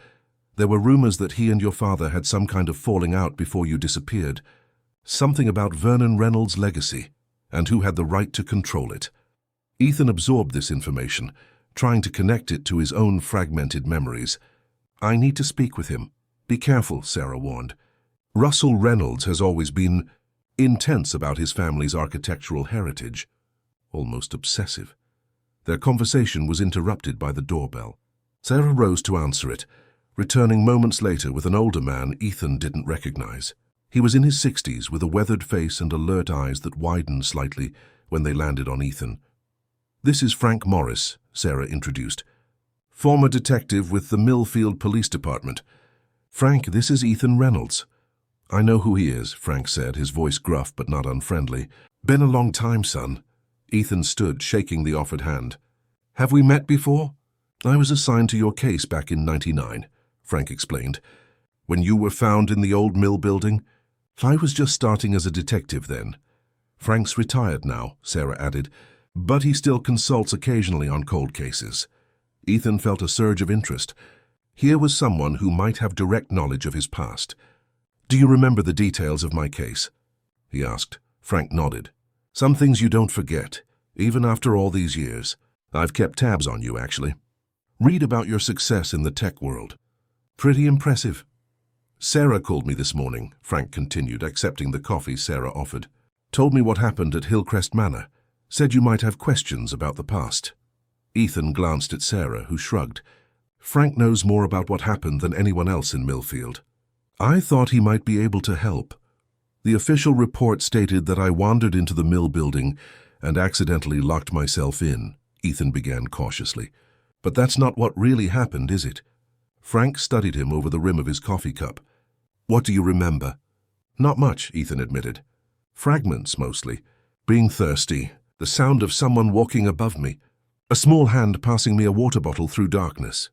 there were rumors that he and your father had some kind of falling out before you disappeared. Something about Vernon Reynolds' legacy, and who had the right to control it. Ethan absorbed this information, trying to connect it to his own fragmented memories. I need to speak with him. Be careful, Sarah warned. Russell Reynolds has always been intense about his family's architectural heritage, almost obsessive. Their conversation was interrupted by the doorbell. Sarah rose to answer it, returning moments later with an older man Ethan didn't recognize. He was in his 60s with a weathered face and alert eyes that widened slightly when they landed on Ethan. This is Frank Morris, Sarah introduced. Former detective with the Millfield Police Department. Frank, this is Ethan Reynolds. I know who he is, Frank said, his voice gruff but not unfriendly. Been a long time, son. Ethan stood, shaking the offered hand. Have we met before? I was assigned to your case back in '99, Frank explained. When you were found in the old mill building? I was just starting as a detective then. Frank's retired now, Sarah added, but he still consults occasionally on cold cases. Ethan felt a surge of interest. Here was someone who might have direct knowledge of his past. Do you remember the details of my case? He asked. Frank nodded. Some things you don't forget, even after all these years. I've kept tabs on you, actually. Read about your success in the tech world. Pretty impressive. Sarah called me this morning, Frank continued, accepting the coffee Sarah offered. Told me what happened at Hillcrest Manor. Said you might have questions about the past. Ethan glanced at Sarah, who shrugged. Frank knows more about what happened than anyone else in Millfield. I thought he might be able to help. The official report stated that I wandered into the mill building and accidentally locked myself in, Ethan began cautiously. But that's not what really happened, is it? Frank studied him over the rim of his coffee cup. What do you remember? Not much, Ethan admitted. Fragments, mostly. Being thirsty, the sound of someone walking above me, a small hand passing me a water bottle through darkness.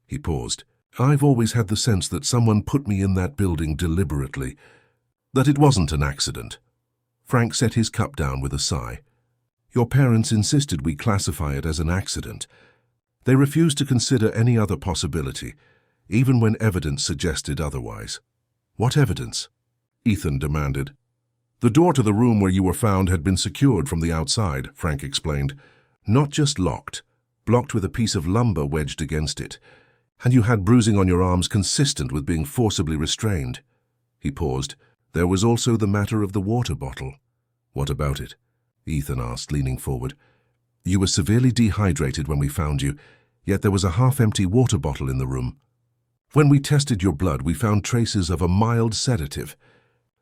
He paused. I've always had the sense that someone put me in that building deliberately, that it wasn't an accident. Frank set his cup down with a sigh. Your parents insisted we classify it as an accident. They refused to consider any other possibility, even when evidence suggested otherwise. What evidence? Ethan demanded. The door to the room where you were found had been secured from the outside, Frank explained. Not just locked, blocked with a piece of lumber wedged against it. And you had bruising on your arms consistent with being forcibly restrained. He paused. There was also the matter of the water bottle. What about it? Ethan asked, leaning forward. You were severely dehydrated when we found you, yet there was a half-empty water bottle in the room. When we tested your blood, we found traces of a mild sedative,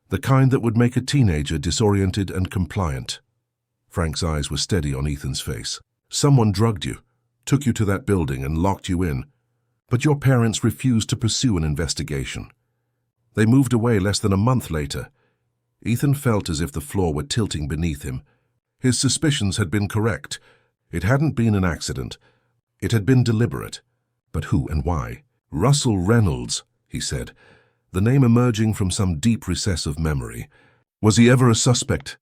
the kind that would make a teenager disoriented and compliant. Frank's eyes were steady on Ethan's face. Someone drugged you, took you to that building and locked you in, but your parents refused to pursue an investigation. They moved away less than a month later. Ethan felt as if the floor were tilting beneath him. His suspicions had been correct. It hadn't been an accident. It had been deliberate. But who and why? Russell Reynolds, he said, the name emerging from some deep recess of memory. Was he ever a suspect?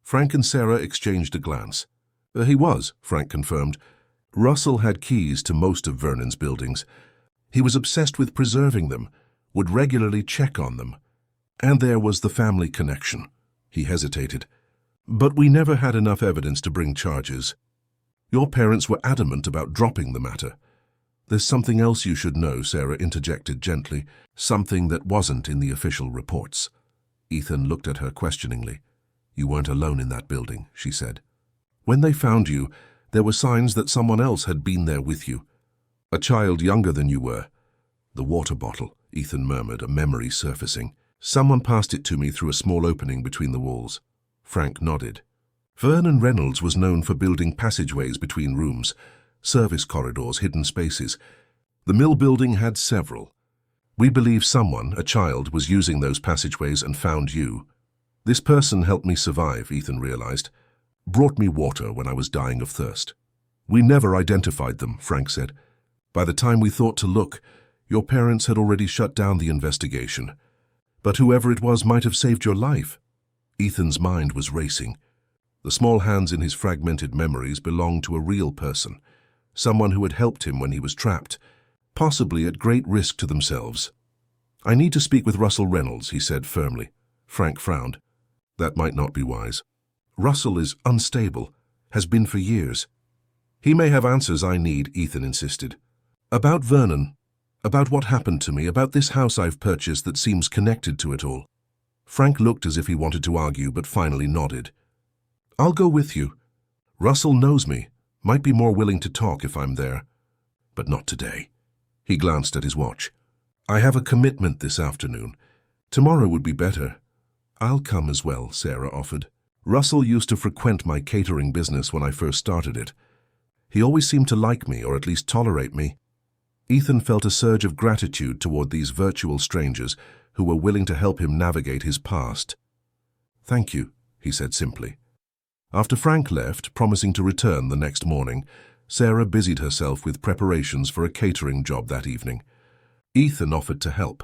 Frank and Sarah exchanged a glance. He was, Frank confirmed. Russell had keys to most of Vernon's buildings. He was obsessed with preserving them, would regularly check on them. And there was the family connection. He hesitated. But we never had enough evidence to bring charges. Your parents were adamant about dropping the matter. There's something else you should know, Sarah interjected gently, something that wasn't in the official reports. Ethan looked at her questioningly. You weren't alone in that building, she said. When they found you, there were signs that someone else had been there with you. A child younger than you were. The water bottle, Ethan murmured, a memory surfacing. Someone passed it to me through a small opening between the walls. Frank nodded. Vernon Reynolds was known for building passageways between rooms, service corridors, hidden spaces. The mill building had several. We believe someone, a child, was using those passageways and found you. This person helped me survive, Ethan realized. Brought me water when I was dying of thirst. We never identified them, Frank said. By the time we thought to look, your parents had already shut down the investigation. But whoever it was might have saved your life. Ethan's mind was racing. The small hands in his fragmented memories belonged to a real person, someone who had helped him when he was trapped, possibly at great risk to themselves. I need to speak with Russell Reynolds, he said firmly. Frank frowned. That might not be wise. Russell is unstable, has been for years. He may have answers I need, Ethan insisted. About Vernon, about what happened to me, about this house I've purchased that seems connected to it all. Frank looked as if he wanted to argue, but finally nodded. I'll go with you. Russell knows me, might be more willing to talk if I'm there. But not today. He glanced at his watch. I have a commitment this afternoon. Tomorrow would be better. I'll come as well, Sarah offered. Russell used to frequent my catering business when I first started it. He always seemed to like me, or at least tolerate me. Ethan felt a surge of gratitude toward these virtual strangers who were willing to help him navigate his past. Thank you, he said simply. After Frank left, promising to return the next morning, Sarah busied herself with preparations for a catering job that evening. Ethan offered to help,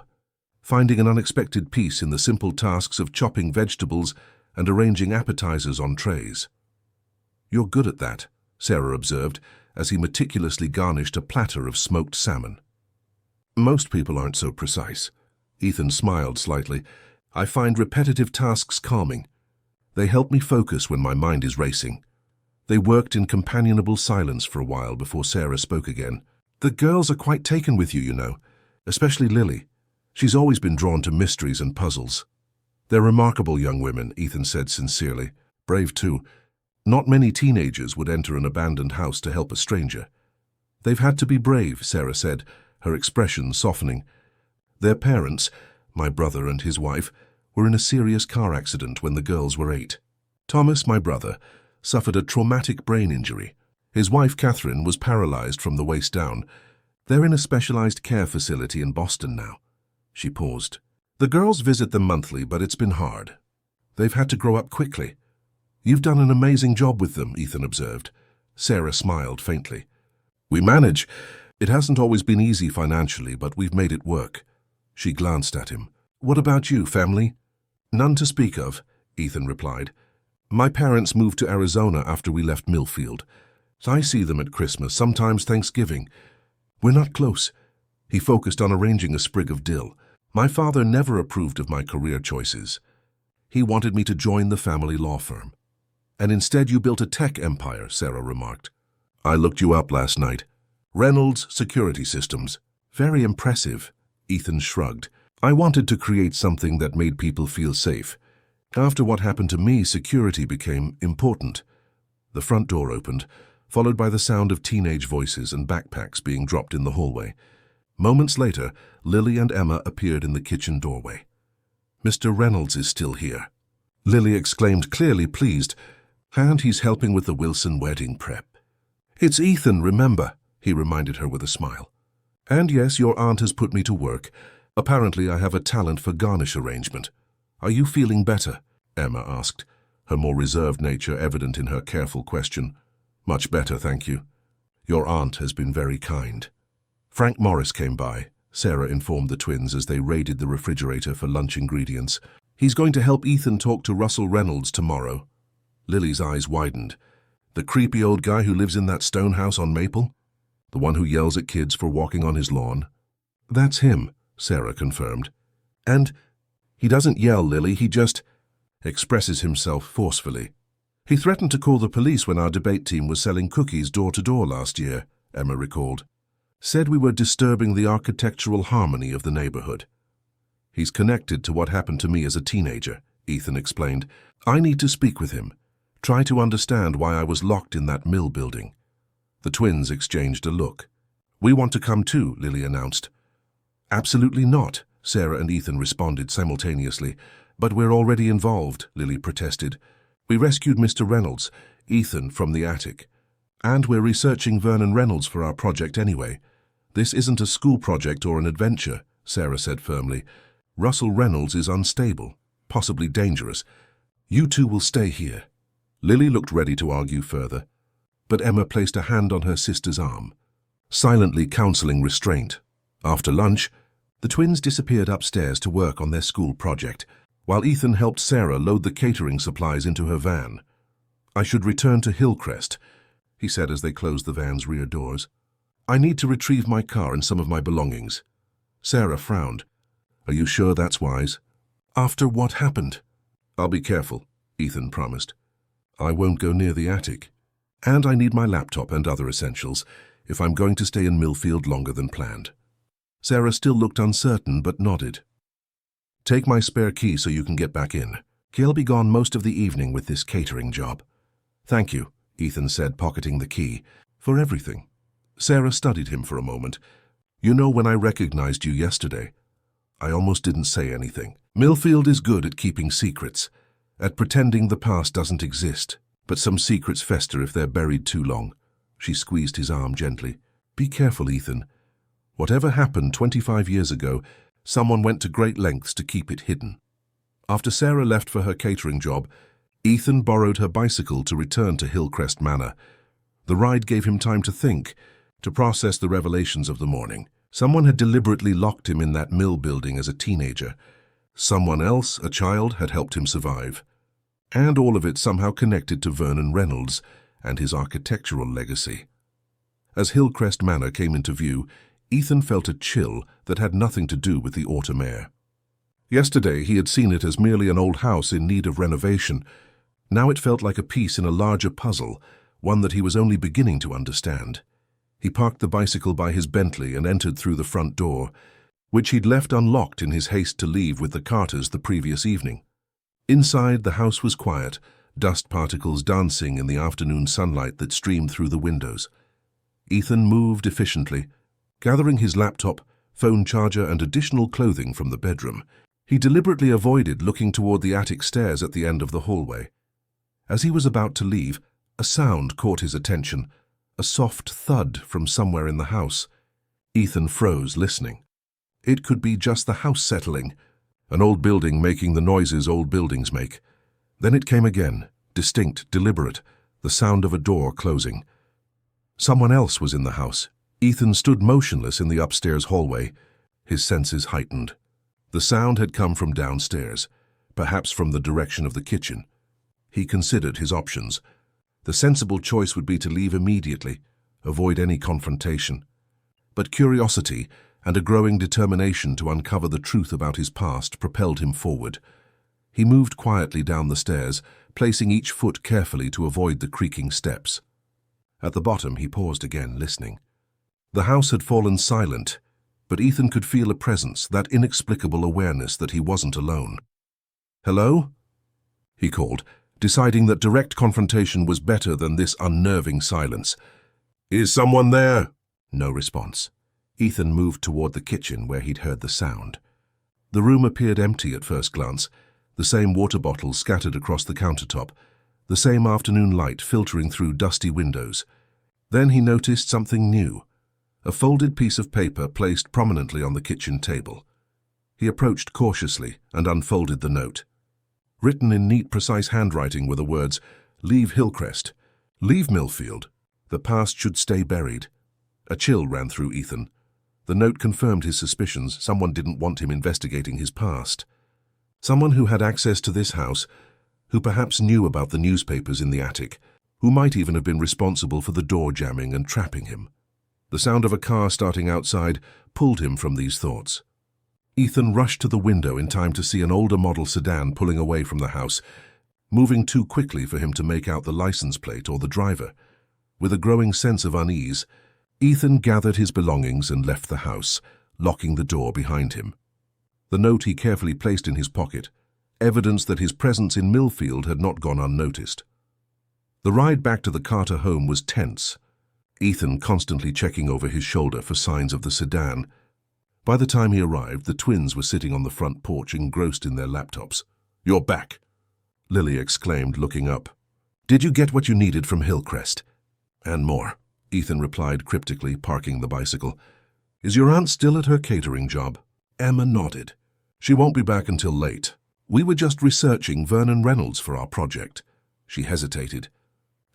finding an unexpected peace in the simple tasks of chopping vegetables and arranging appetizers on trays. You're good at that, Sarah observed, as he meticulously garnished a platter of smoked salmon. Most people aren't so precise. Ethan smiled slightly. I find repetitive tasks calming. They help me focus when my mind is racing. They worked in companionable silence for a while before Sarah spoke again. The girls are quite taken with you, you know, especially Lily. She's always been drawn to mysteries and puzzles. They're remarkable young women, Ethan said sincerely. Brave too. Not many teenagers would enter an abandoned house to help a stranger. They've had to be brave, Sarah said, her expression softening. Their parents, my brother and his wife, were in a serious car accident when the girls were 8. Thomas, my brother, suffered a traumatic brain injury. His wife, Catherine, was paralyzed from the waist down. They're in a specialized care facility in Boston now. She paused. The girls visit them monthly, but it's been hard. They've had to grow up quickly. You've done an amazing job with them, Ethan observed. Sarah smiled faintly. We manage. It hasn't always been easy financially, but we've made it work. She glanced at him. What about you, family? None to speak of, Ethan replied. My parents moved to Arizona after we left Millfield. I see them at Christmas, sometimes Thanksgiving. We're not close. He focused on arranging a sprig of dill. My father never approved of my career choices. He wanted me to join the family law firm. And instead you built a tech empire, Sarah remarked. I looked you up last night. Reynolds Security Systems. Very impressive, Ethan shrugged. I wanted to create something that made people feel safe. After what happened to me, security became important. The front door opened, followed by the sound of teenage voices and backpacks being dropped in the hallway. Moments later, Lily and Emma appeared in the kitchen doorway. Mr. Reynolds is still here. Lily exclaimed, clearly pleased, and he's helping with the Wilson wedding prep. It's Ethan, remember, he reminded her with a smile. And yes, your aunt has put me to work. Apparently I have a talent for garnish arrangement. Are you feeling better? Emma asked, her more reserved nature evident in her careful question. Much better, thank you. Your aunt has been very kind. Frank Morris came by, Sarah informed the twins as they raided the refrigerator for lunch ingredients. He's going to help Ethan talk to Russell Reynolds tomorrow. Lily's eyes widened. The creepy old guy who lives in that stone house on Maple? The one who yells at kids for walking on his lawn? That's him, Sarah confirmed. And he doesn't yell, Lily, he just expresses himself forcefully. He threatened to call the police when our debate team was selling cookies door to door last year, Emma recalled. Said we were disturbing the architectural harmony of the neighborhood. He's connected to what happened to me as a teenager, Ethan explained. I need to speak with him. Try to understand why I was locked in that mill building. The twins exchanged a look. We want to come too, Lily announced. Absolutely not, Sarah and Ethan responded simultaneously. But we're already involved, Lily protested. We rescued Mr. Reynolds, Ethan, from the attic. And we're researching Vernon Reynolds for our project anyway. This isn't a school project or an adventure, Sarah said firmly. Russell Reynolds is unstable, possibly dangerous. You two will stay here. Lily looked ready to argue further, but Emma placed a hand on her sister's arm, silently counseling restraint. After lunch, the twins disappeared upstairs to work on their school project, while Ethan helped Sarah load the catering supplies into her van. I should return to Hillcrest, he said as they closed the van's rear doors. I need to retrieve my car and some of my belongings. Sarah frowned. Are you sure that's wise? After what happened? I'll be careful, Ethan promised. I won't go near the attic. And I need my laptop and other essentials if I'm going to stay in Millfield longer than planned. Sarah still looked uncertain but nodded. Take my spare key so you can get back in. He'll be gone most of the evening with this catering job. Thank you, Ethan said, pocketing the key. For everything. Sarah studied him for a moment. You know, when I recognized you yesterday, I almost didn't say anything. Millfield is good at keeping secrets, at pretending the past doesn't exist, but some secrets fester if they're buried too long. She squeezed his arm gently. Be careful, Ethan. Whatever happened 25 years ago, someone went to great lengths to keep it hidden. After Sarah left for her catering job, Ethan borrowed her bicycle to return to Hillcrest Manor. The ride gave him time to think, to process the revelations of the morning. Someone had deliberately locked him in that mill building as a teenager. Someone else, a child, had helped him survive. And all of it somehow connected to Vernon Reynolds and his architectural legacy. As Hillcrest Manor came into view, Ethan felt a chill that had nothing to do with the autumn air. Yesterday he had seen it as merely an old house in need of renovation. Now it felt like a piece in a larger puzzle, one that he was only beginning to understand. He parked the bicycle by his Bentley and entered through the front door, which he'd left unlocked in his haste to leave with the Carters the previous evening. Inside, the house was quiet, dust particles dancing in the afternoon sunlight that streamed through the windows. Ethan moved efficiently, gathering his laptop, phone charger, and additional clothing from the bedroom. He deliberately avoided looking toward the attic stairs at the end of the hallway. As he was about to leave, a sound caught his attention, a soft thud from somewhere in the house. Ethan froze, listening. It could be just the house settling, an old building making the noises old buildings make. Then it came again, distinct, deliberate, the sound of a door closing. Someone else was in the house. Ethan stood motionless in the upstairs hallway, his senses heightened. The sound had come from downstairs, perhaps from the direction of the kitchen. He considered his options. The sensible choice would be to leave immediately, avoid any confrontation. But curiosity and a growing determination to uncover the truth about his past propelled him forward. He moved quietly down the stairs, placing each foot carefully to avoid the creaking steps. At the bottom, he paused again, listening. The house had fallen silent, but Ethan could feel a presence, that inexplicable awareness that he wasn't alone. "Hello?" he called, deciding that direct confrontation was better than this unnerving silence. "Is someone there?" No response. Ethan moved toward the kitchen where he'd heard the sound. The room appeared empty at first glance, the same water bottles scattered across the countertop, the same afternoon light filtering through dusty windows. Then he noticed something new, a folded piece of paper placed prominently on the kitchen table. He approached cautiously and unfolded the note. Written in neat, precise handwriting were the words, "Leave Hillcrest. Leave Millfield. The past should stay buried." A chill ran through Ethan. The note confirmed his suspicions. Someone didn't want him investigating his past. Someone who had access to this house, who perhaps knew about the newspapers in the attic, who might even have been responsible for the door jamming and trapping him. The sound of a car starting outside pulled him from these thoughts. Ethan rushed to the window in time to see an older model sedan pulling away from the house, moving too quickly for him to make out the license plate or the driver. With a growing sense of unease, Ethan gathered his belongings and left the house, locking the door behind him. The note he carefully placed in his pocket, evidence that his presence in Millfield had not gone unnoticed. The ride back to the Carter home was tense, Ethan constantly checking over his shoulder for signs of the sedan. By the time he arrived, the twins were sitting on the front porch engrossed in their laptops. "You're back," Lily exclaimed, looking up. "Did you get what you needed from Hillcrest?" "And more," Ethan replied cryptically, parking the bicycle. "Is your aunt still at her catering job?" Emma nodded. "She won't be back until late. We were just researching Vernon Reynolds for our project." She hesitated.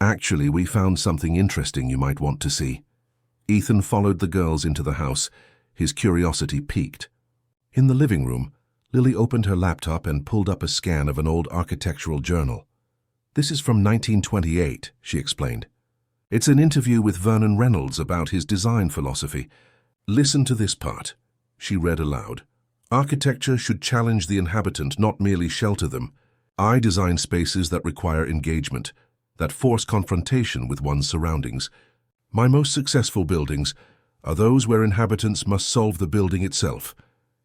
"Actually, we found something interesting you might want to see." Ethan followed the girls into the house, his curiosity piqued. In the living room, Lily opened her laptop and pulled up a scan of an old architectural journal. "This is from 1928, she explained. "It's an interview with Vernon Reynolds about his design philosophy. Listen to this part," she read aloud. "Architecture should challenge the inhabitant, not merely shelter them. I design spaces that require engagement, that force confrontation with one's surroundings. My most successful buildings are those where inhabitants must solve the building itself,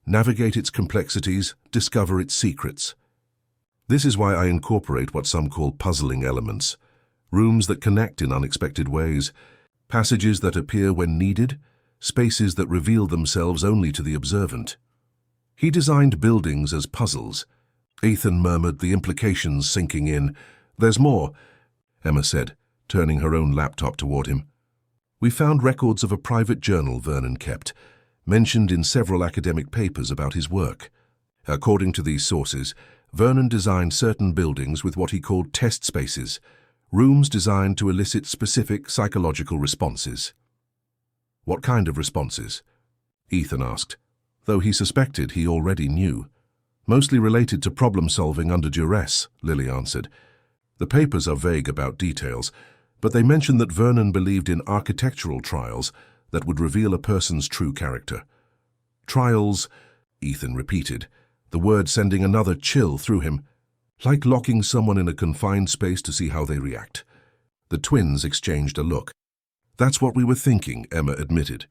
navigate its complexities, discover its secrets. This is why I incorporate what some call puzzling elements, rooms that connect in unexpected ways, passages that appear when needed, spaces that reveal themselves only to the observant." He designed buildings as puzzles. Ethan murmured, the implications sinking in. "There's more," Emma said, turning her own laptop toward him. "We found records of a private journal Vernon kept, mentioned in several academic papers about his work. According to these sources, Vernon designed certain buildings with what he called test spaces, rooms designed to elicit specific psychological responses." "What kind of responses?" Ethan asked, though he suspected he already knew. "Mostly related to problem-solving under duress," Lily answered. "The papers are vague about details, but they mention that Vernon believed in architectural trials that would reveal a person's true character." "Trials," Ethan repeated, the word sending another chill through him. "Like locking someone in a confined space to see how they react." The twins exchanged a look. "That's what we were thinking," Emma admitted.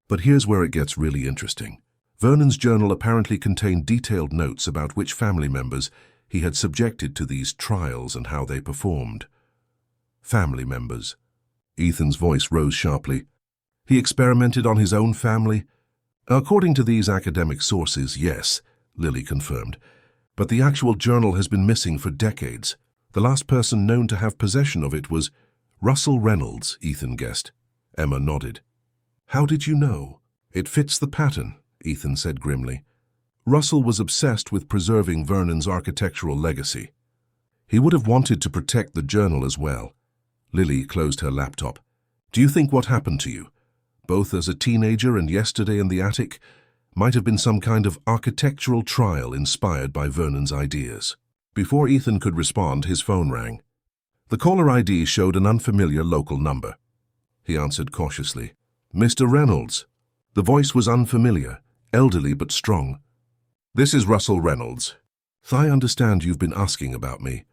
"But here's where it gets really interesting. Vernon's journal apparently contained detailed notes about which family members he had subjected to these trials and how they performed." "Family members?" Ethan's voice rose sharply. "He experimented on his own family?" "According to these academic sources, yes," Lily confirmed. "But the actual journal has been missing for decades. The last person known to have possession of it was Russell Reynolds," Ethan guessed. Emma nodded. "How did you know?" "It fits the pattern," Ethan said grimly. "Russell was obsessed with preserving Vernon's architectural legacy. He would have wanted to protect the journal as well." Lily closed her laptop. "Do you think what happened to you, both as a teenager and yesterday in the attic, might have been some kind of architectural trial inspired by Vernon's ideas?" Before Ethan could respond, his phone rang. The caller ID showed an unfamiliar local number. He answered cautiously. "Mr. Reynolds." The voice was unfamiliar, elderly but strong. "This is Russell Reynolds. I understand you've been asking about me."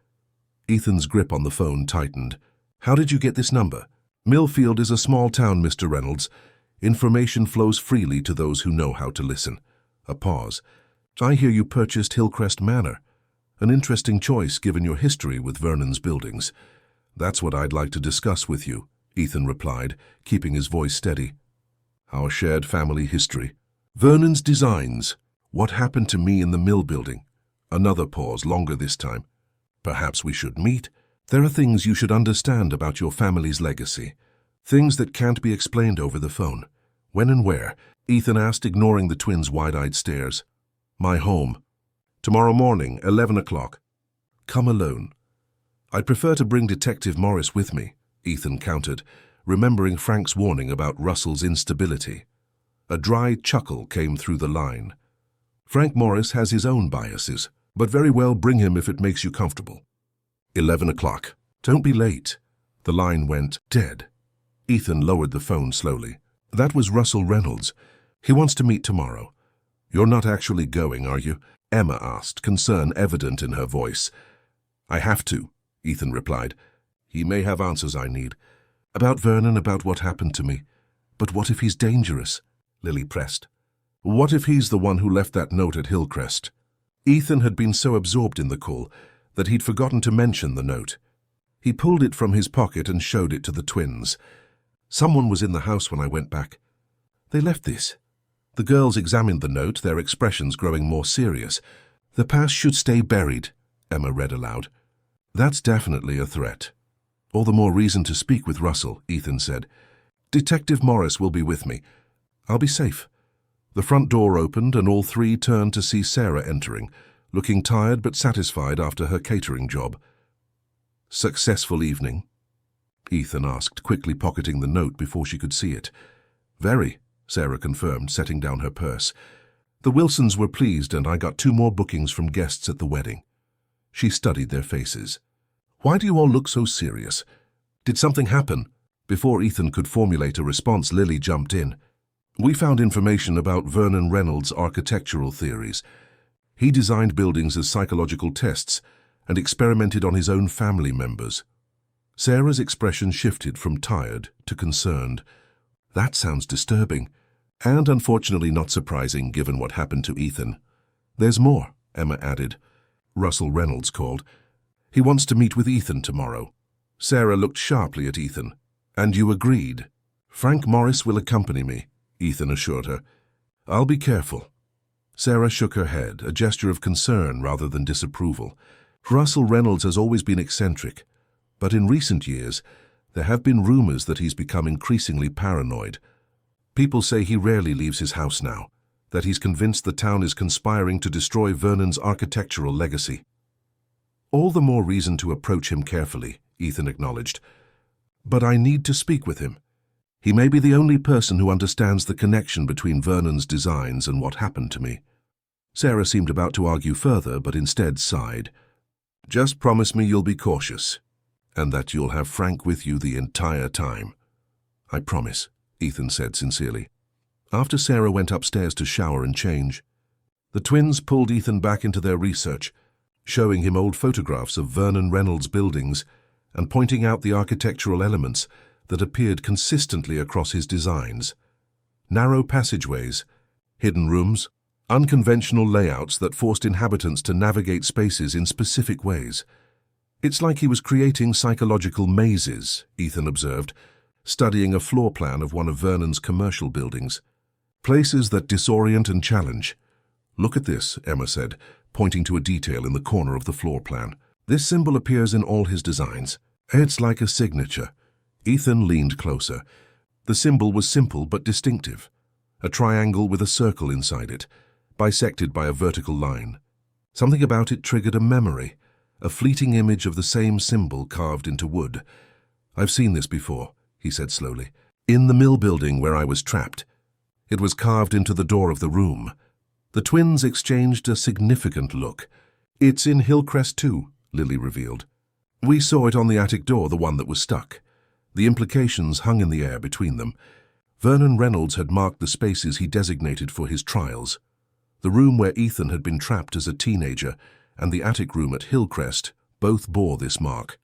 Ethan's grip on the phone tightened. "How did you get this number?" "Millfield is a small town, Mr. Reynolds. Information flows freely to those who know how to listen." A pause. "I hear you purchased Hillcrest Manor. An interesting choice given your history with Vernon's buildings." "That's what I'd like to discuss with you," Ethan replied, keeping his voice steady. "Our shared family history. Vernon's designs. What happened to me in the mill building?" Another pause, longer this time. "Perhaps we should meet. There are things you should understand about your family's legacy. Things that can't be explained over the phone." "When and where?" Ethan asked, ignoring the twins' wide-eyed stares. "My home. Tomorrow morning, 11 o'clock. Come alone." "I'd prefer to bring Detective Morris with me," Ethan countered, remembering Frank's warning about Russell's instability. A dry chuckle came through the line. "Frank Morris has his own biases, but very well, bring him if it makes you comfortable." 11 o'clock. "Don't be late." The line went dead. Ethan lowered the phone slowly. "That was Russell Reynolds. He wants to meet tomorrow." "You're not actually going, are you?" Emma asked, concern evident in her voice. "I have to," Ethan replied. "He may have answers I need. About Vernon, about what happened to me. But what if he's dangerous? Lily pressed. What if he's the one who left that note at Hillcrest? Ethan had been so absorbed in the call that he'd forgotten to mention the note. He pulled it from his pocket and showed it to the twins. Someone was in the house when I went back. They left this. The girls examined the note, their expressions growing more serious. The past should stay buried, Emma read aloud. That's definitely a threat. All the more reason to speak with Russell, Ethan said. Detective Morris will be with me. I'll be safe. The front door opened and all three turned to see Sarah entering, looking tired but satisfied after her catering job. Successful evening? Ethan asked, quickly pocketing the note before she could see it. Very, Sarah confirmed, setting down her purse. The Wilsons were pleased and I got 2 more bookings from guests at the wedding. She studied their faces. Why do you all look so serious? Did something happen? Before Ethan could formulate a response, Lily jumped in. We found information about Vernon Reynolds' architectural theories. He designed buildings as psychological tests and experimented on his own family members. Sarah's expression shifted from tired to concerned. That sounds disturbing, and unfortunately not surprising given what happened to Ethan. There's more, Emma added. Russell Reynolds called. He wants to meet with Ethan tomorrow. Sarah looked sharply at Ethan. And you agreed? Frank Morris will accompany me, Ethan assured her. I'll be careful. Sarah shook her head, a gesture of concern rather than disapproval. Russell Reynolds has always been eccentric, but in recent years, there have been rumors that he's become increasingly paranoid. People say he rarely leaves his house now, that he's convinced the town is conspiring to destroy Vernon's architectural legacy. All the more reason to approach him carefully, Ethan acknowledged. But I need to speak with him. He may be the only person who understands the connection between Vernon's designs and what happened to me. Sarah seemed about to argue further, but instead sighed. Just promise me you'll be cautious, and that you'll have Frank with you the entire time. I promise, Ethan said sincerely. After Sarah went upstairs to shower and change, the twins pulled Ethan back into their research, showing him old photographs of Vernon Reynolds' buildings and pointing out the architectural elements that appeared consistently across his designs. Narrow passageways, hidden rooms, unconventional layouts that forced inhabitants to navigate spaces in specific ways. It's like he was creating psychological mazes, Ethan observed, studying a floor plan of one of Vernon's commercial buildings. Places that disorient and challenge. Look at this, Emma said, pointing to a detail in the corner of the floor plan. This symbol appears in all his designs. It's like a signature. Ethan leaned closer. The symbol was simple but distinctive. A triangle with a circle inside it, bisected by a vertical line. Something about it triggered a memory, a fleeting image of the same symbol carved into wood. I've seen this before, he said slowly. In the mill building where I was trapped. It was carved into the door of the room. The twins exchanged a significant look. It's in Hillcrest too, Lily revealed. We saw it on the attic door, the one that was stuck. The implications hung in the air between them. Vernon Reynolds had marked the spaces he designated for his trials. The room where Ethan had been trapped as a teenager and the attic room at Hillcrest both bore this mark.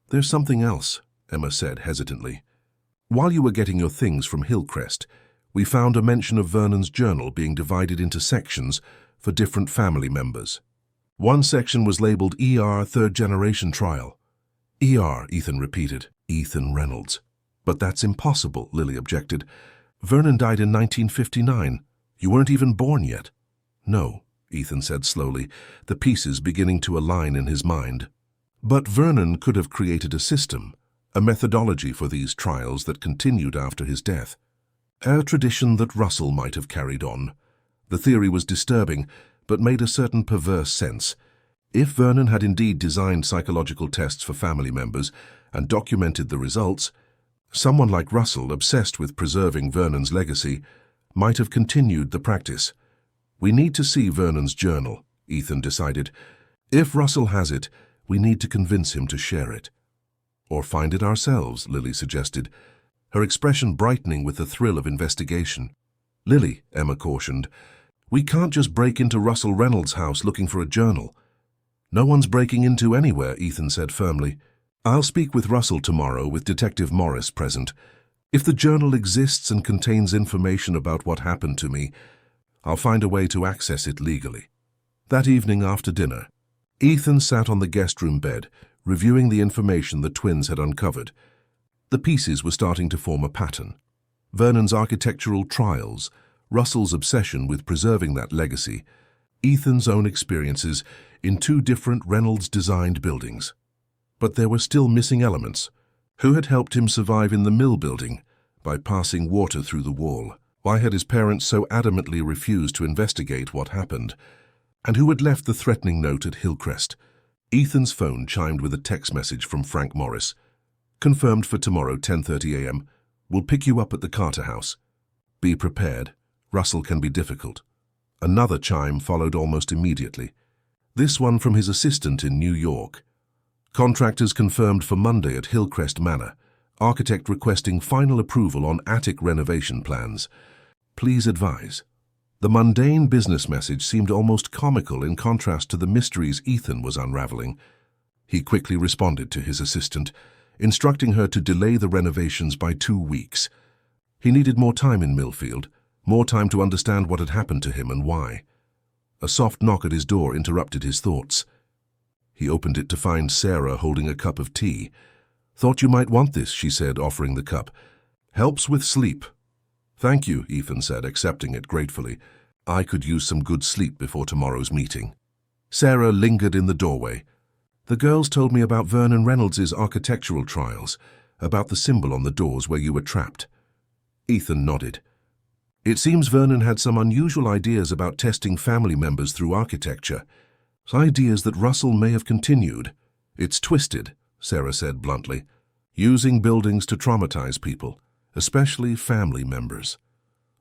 There's something else, Emma said hesitantly. While you were getting your things from Hillcrest, we found a mention of Vernon's journal being divided into sections for different family members. One section was labeled ER Third Generation Trial. ER, Ethan repeated. Ethan Reynolds. But that's impossible, Lily objected. Vernon died in 1959. You weren't even born yet. No, Ethan said slowly, the pieces beginning to align in his mind. But Vernon could have created a system, a methodology for these trials that continued after his death. A tradition that Russell might have carried on. The theory was disturbing, but made a certain perverse sense. If Vernon had indeed designed psychological tests for family members and documented the results, someone like Russell, obsessed with preserving Vernon's legacy, might have continued the practice. We need to see Vernon's journal, Ethan decided. If Russell has it, we need to convince him to share it. Or find it ourselves, Lily suggested, her expression brightening with the thrill of investigation. Lily, Emma cautioned, we can't just break into Russell Reynolds' house looking for a journal. No one's breaking into anywhere, Ethan said firmly. I'll speak with Russell tomorrow with Detective Morris present. If the journal exists and contains information about what happened to me, I'll find a way to access it legally. That evening after dinner, Ethan sat on the guest room bed, reviewing the information the twins had uncovered. The pieces were starting to form a pattern. Vernon's architectural trials, Russell's obsession with preserving that legacy, Ethan's own experiences in two different Reynolds-designed buildings. But there were still missing elements. Who had helped him survive in the mill building by passing water through the wall? Why had his parents so adamantly refused to investigate what happened? And who had left the threatening note at Hillcrest? Ethan's phone chimed with a text message from Frank Morris. Confirmed for tomorrow, 10:30 a.m. We'll pick you up at the Carter house. Be prepared. Russell can be difficult. Another chime followed almost immediately. This one from his assistant in New York. Contractors confirmed for Monday at Hillcrest Manor. Architect requesting final approval on attic renovation plans. Please advise. The mundane business message seemed almost comical in contrast to the mysteries Ethan was unraveling. He quickly responded to his assistant, instructing her to delay the renovations by 2 weeks. He needed more time in Millfield, more time to understand what had happened to him and why. A soft knock at his door interrupted his thoughts. He opened it to find Sarah holding a cup of tea. "Thought you might want this," she said, offering the cup. "Helps with sleep." "Thank you," Ethan said, accepting it gratefully. "I could use some good sleep before tomorrow's meeting." Sarah lingered in the doorway. "The girls told me about Vernon Reynolds' architectural trials, about the symbol on the doors where you were trapped." Ethan nodded. "It seems Vernon had some unusual ideas about testing family members through architecture. Ideas that Russell may have continued. It's twisted," Sarah said bluntly. "Using buildings to traumatize people, especially family members."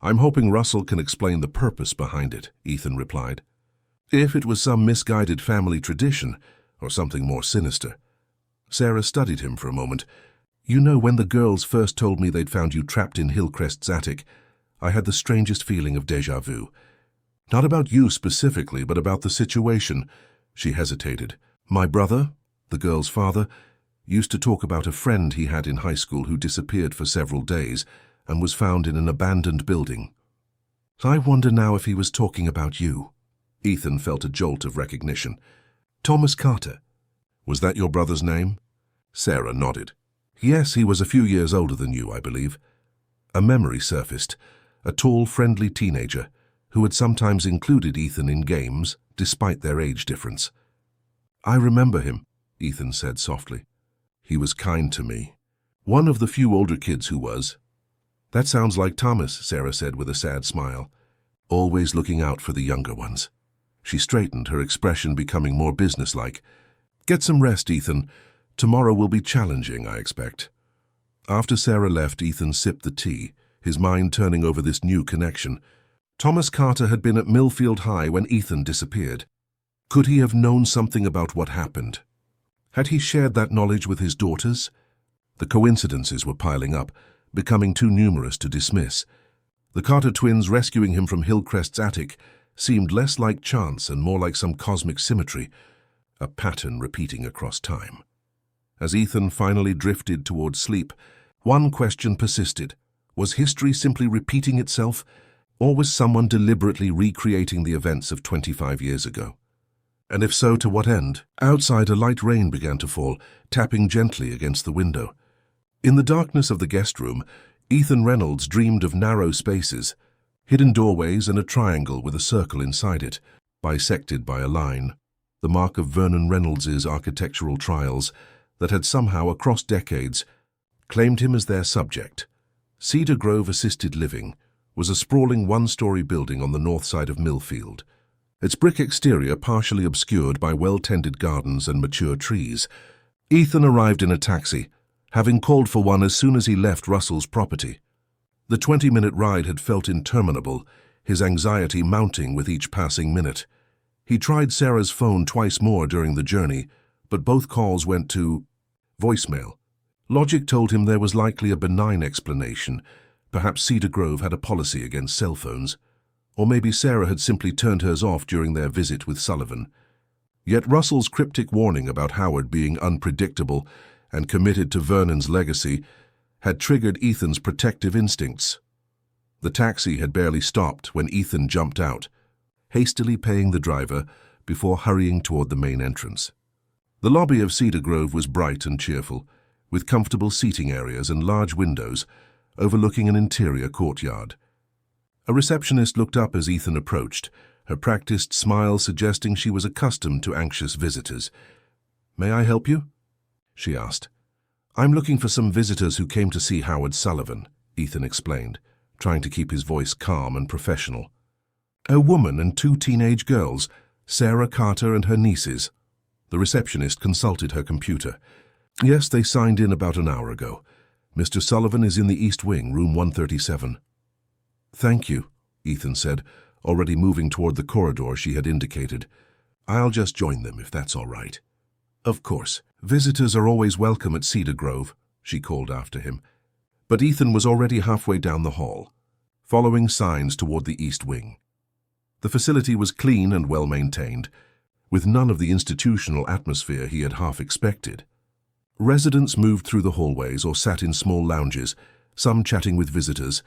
"I'm hoping Russell can explain the purpose behind it," Ethan replied. "If it was some misguided family tradition, or something more sinister." Sarah studied him for a moment. "You know, when the girls first told me they'd found you trapped in Hillcrest's attic, I had the strangest feeling of déjà vu. Not about you specifically, but about the situation." She hesitated. "My brother, the girl's father, used to talk about a friend he had in high school who disappeared for several days and was found in an abandoned building. I wonder now if he was talking about you." Ethan felt a jolt of recognition. "Thomas Carter. Was that your brother's name?" Sarah nodded. "Yes, he was a few years older than you, I believe." A memory surfaced. A tall, friendly teenager who had sometimes included Ethan in games, despite their age difference. "I remember him," Ethan said softly. "He was kind to me. One of the few older kids who was." "That sounds like Thomas," Sarah said with a sad smile. "Always looking out for the younger ones." She straightened, her expression becoming more businesslike. "Get some rest, Ethan. Tomorrow will be challenging, I expect." After Sarah left, Ethan sipped the tea, his mind turning over this new connection. Thomas Carter had been at Millfield High when Ethan disappeared. Could he have known something about what happened? Had he shared that knowledge with his daughters? The coincidences were piling up, becoming too numerous to dismiss. The Carter twins rescuing him from Hillcrest's attic seemed less like chance and more like some cosmic symmetry, a pattern repeating across time. As Ethan finally drifted towards sleep, one question persisted. Was history simply repeating itself, or was someone deliberately recreating the events of 25 years ago? And if so, to what end? Outside, a light rain began to fall, tapping gently against the window. In the darkness of the guest room, Ethan Reynolds dreamed of narrow spaces, hidden doorways and a triangle with a circle inside it, bisected by a line, the mark of Vernon Reynolds' architectural trials that had somehow, across decades, claimed him as their subject. Cedar Grove Assisted Living was a sprawling one-story building on the north side of Millfield, its brick exterior partially obscured by well-tended gardens and mature trees. Ethan arrived in a taxi, having called for one as soon as he left Russell's property. The 20-minute ride had felt interminable, his anxiety mounting with each passing minute. He tried Sarah's phone twice more during the journey, but both calls went to voicemail. Logic told him there was likely a benign explanation. Perhaps Cedar Grove had a policy against cell phones. Or maybe Sarah had simply turned hers off during their visit with Sullivan. Yet Russell's cryptic warning about Howard being unpredictable and committed to Vernon's legacy had triggered Ethan's protective instincts. The taxi had barely stopped when Ethan jumped out, hastily paying the driver before hurrying toward the main entrance. The lobby of Cedar Grove was bright and cheerful, with comfortable seating areas and large windows overlooking an interior courtyard. A receptionist looked up as Ethan approached, her practiced smile suggesting she was accustomed to anxious visitors. "May I help you?" she asked. "I'm looking for some visitors who came to see Howard Sullivan," Ethan explained, trying to keep his voice calm and professional. "A woman and 2 teenage girls, Sarah Carter and her nieces." The receptionist consulted her computer. "Yes, they signed in about an hour ago. Mr. Sullivan is in the East Wing, room 137. "Thank you," Ethan said, already moving toward the corridor she had indicated. "I'll just join them if that's all right." "Of course. Visitors are always welcome at Cedar Grove," she called after him. But Ethan was already halfway down the hall, following signs toward the East Wing. The facility was clean and well-maintained, with none of the institutional atmosphere he had half expected. Residents moved through the hallways or sat in small lounges, some chatting with visitors,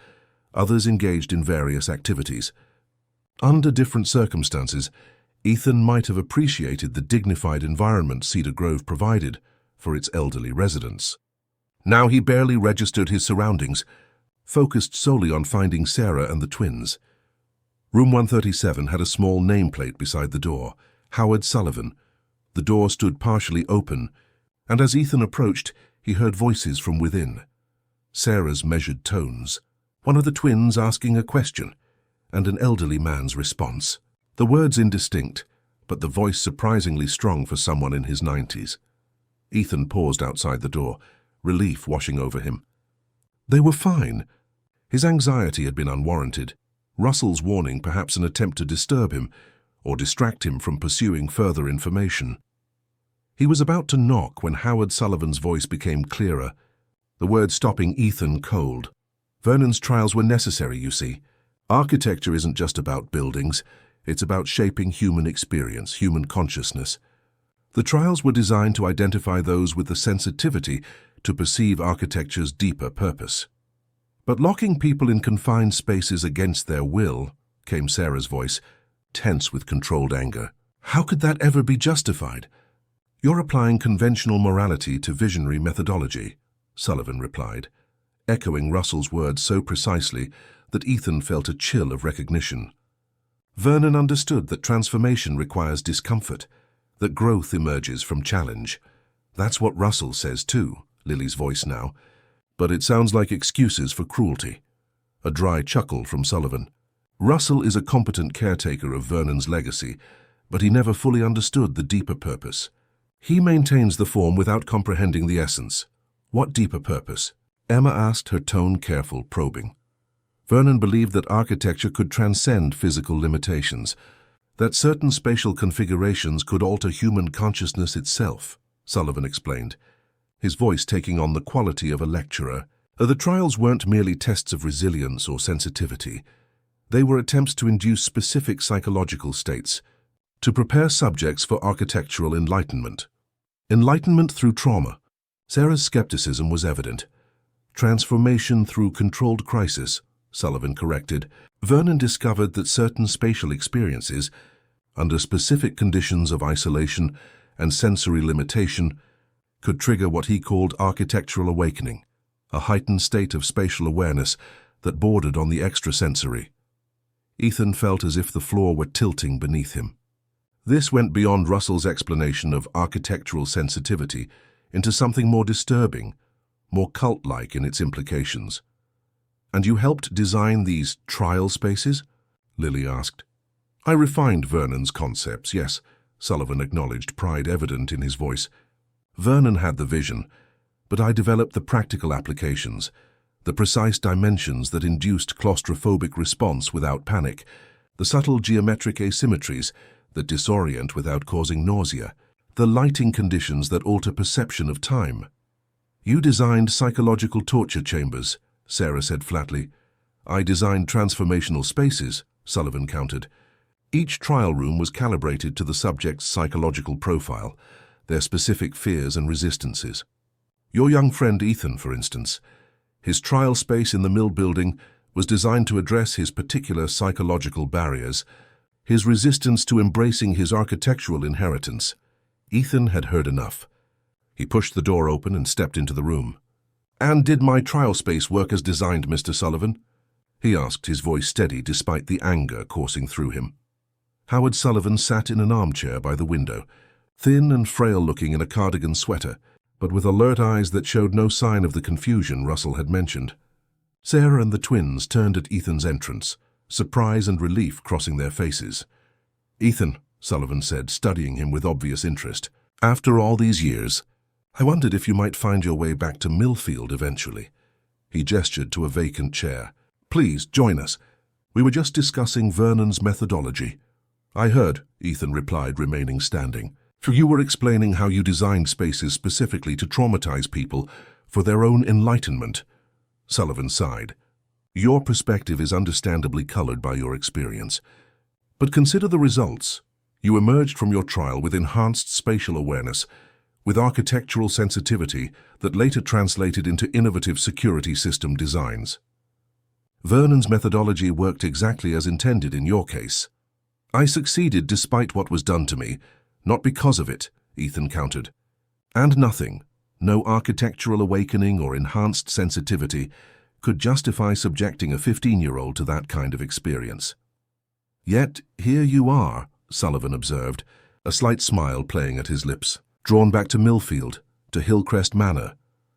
others engaged in various activities. Under different circumstances, Ethan might have appreciated the dignified environment Cedar Grove provided for its elderly residents. Now he barely registered his surroundings, focused solely on finding Sarah and the twins. Room 137 had a small nameplate beside the door, Howard Sullivan. The door stood partially open, and as Ethan approached, he heard voices from within. Sarah's measured tones, one of the twins asking a question, and an elderly man's response. The words indistinct, but the voice surprisingly strong for someone in his 90s. Ethan paused outside the door, relief washing over him. They were fine. His anxiety had been unwarranted. Russell's warning perhaps an attempt to disturb him, or distract him from pursuing further information. He was about to knock when Howard Sullivan's voice became clearer, the words stopping Ethan cold. "Vernon's trials were necessary, you see. Architecture isn't just about buildings, it's about shaping human experience, human consciousness. The trials were designed to identify those with the sensitivity to perceive architecture's deeper purpose." "But locking people in confined spaces against their will," came Sarah's voice, tense with controlled anger. "How could that ever be justified?" "You're applying conventional morality to visionary methodology," Sullivan replied, echoing Russell's words so precisely that Ethan felt a chill of recognition. Vernon understood that transformation requires discomfort, that growth emerges from challenge. "That's what Russell says too," Lily's voice now, "but it sounds like excuses for cruelty." A dry chuckle from Sullivan. "Russell is a competent caretaker of Vernon's legacy, but he never fully understood the deeper purpose. He maintains the form without comprehending the essence." "What deeper purpose?" Emma asked, her tone careful, probing. Vernon believed that architecture could transcend physical limitations, that certain spatial configurations could alter human consciousness itself, Sullivan explained, his voice taking on the quality of a lecturer. The trials weren't merely tests of resilience or sensitivity. They were attempts to induce specific psychological states, to prepare subjects for architectural enlightenment. Enlightenment through trauma. Sarah's skepticism was evident. Transformation through controlled crisis, Sullivan corrected. Vernon discovered that certain spatial experiences, under specific conditions of isolation and sensory limitation, could trigger what he called architectural awakening, a heightened state of spatial awareness that bordered on the extrasensory. Ethan felt as if the floor were tilting beneath him. This went beyond Russell's explanation of architectural sensitivity into something more disturbing, more cult-like in its implications. "And you helped design these trial spaces?" Lily asked. "I refined Vernon's concepts, yes," Sullivan acknowledged, pride evident in his voice. "Vernon had the vision, but I developed the practical applications, the precise dimensions that induced claustrophobic response without panic, the subtle geometric asymmetries that disorient without causing nausea, the lighting conditions that alter perception of time." "You designed psychological torture chambers," Sarah said flatly. "I designed transformational spaces," Sullivan countered. Each trial room was calibrated to the subject's psychological profile, their specific fears and resistances. "Your young friend Ethan, for instance, His trial space in the mill building was designed to address his particular psychological barriers, his resistance to embracing his architectural inheritance. Ethan had heard enough. He pushed the door open and stepped into the room. "And did my trial space work as designed, Mr. Sullivan?" he asked, his voice steady despite the anger coursing through him. Howard Sullivan sat in an armchair by the window, thin and frail-looking in a cardigan sweater, but with alert eyes that showed no sign of the confusion Russell had mentioned. Sarah and the twins turned at Ethan's entrance, surprise and relief crossing their faces. "Ethan," Sullivan said, studying him with obvious interest, "after all these years, I wondered if you might find your way back to Millfield eventually." He gestured to a vacant chair. "Please, join us. We were just discussing Vernon's methodology." "I heard," Ethan replied, remaining standing. "For you were explaining how you designed spaces specifically to traumatize people for their own enlightenment." Sullivan sighed. "Your perspective is understandably colored by your experience. But consider the results. You emerged from your trial with enhanced spatial awareness, with architectural sensitivity that later translated into innovative security system designs. Vernon's methodology worked exactly as intended in your case. I succeeded despite what was done to me, not because of it," Ethan countered. "And nothing, no architectural awakening or enhanced sensitivity, could justify subjecting a 15-year-old to that kind of experience." "Yet here you are," Sullivan observed, a slight smile playing at his lips, "drawn back to Millfield, to Hillcrest Manor,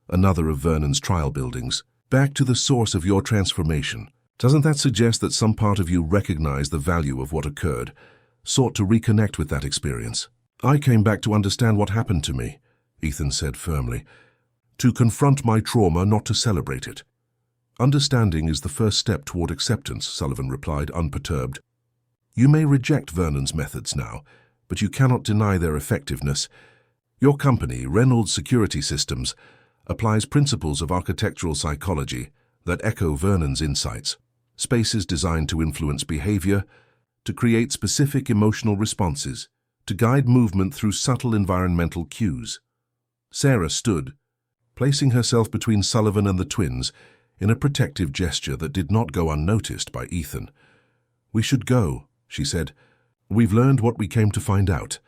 another of Vernon's trial buildings, back to the source of your transformation. Doesn't that suggest that some part of you recognized the value of what occurred, sought to reconnect with that experience?" "I came back to understand what happened to me," Ethan said firmly. "To confront my trauma, not to celebrate it." "Understanding is the first step toward acceptance," Sullivan replied, unperturbed. "You may reject Vernon's methods now, but you cannot deny their effectiveness. Your company, Reynolds Security Systems, applies principles of architectural psychology that echo Vernon's insights. Spaces designed to influence behavior, to create specific emotional responses, to guide movement through subtle environmental cues." Sarah stood, placing herself between Sullivan and the twins in a protective gesture that did not go unnoticed by Ethan. "We should go," she said. "We've learned what we came to find out."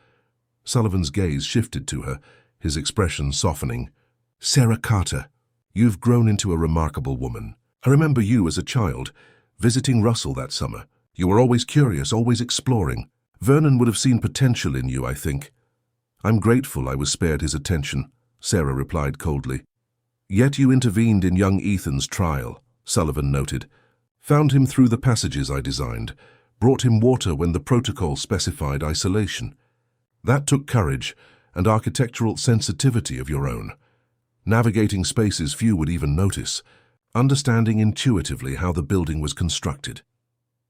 Sullivan's gaze shifted to her, his expression softening. "Sarah Carter, you've grown into a remarkable woman. I remember you as a child, visiting Russell that summer. You were always curious, always exploring. Vernon would have seen potential in you, I think." "I'm grateful I was spared his attention," Sarah replied coldly. "Yet you intervened in young Ethan's trial," Sullivan noted. "Found him through the passages I designed, brought him water when the protocol specified isolation. That took courage and architectural sensitivity of your own. Navigating spaces few would even notice, understanding intuitively how the building was constructed.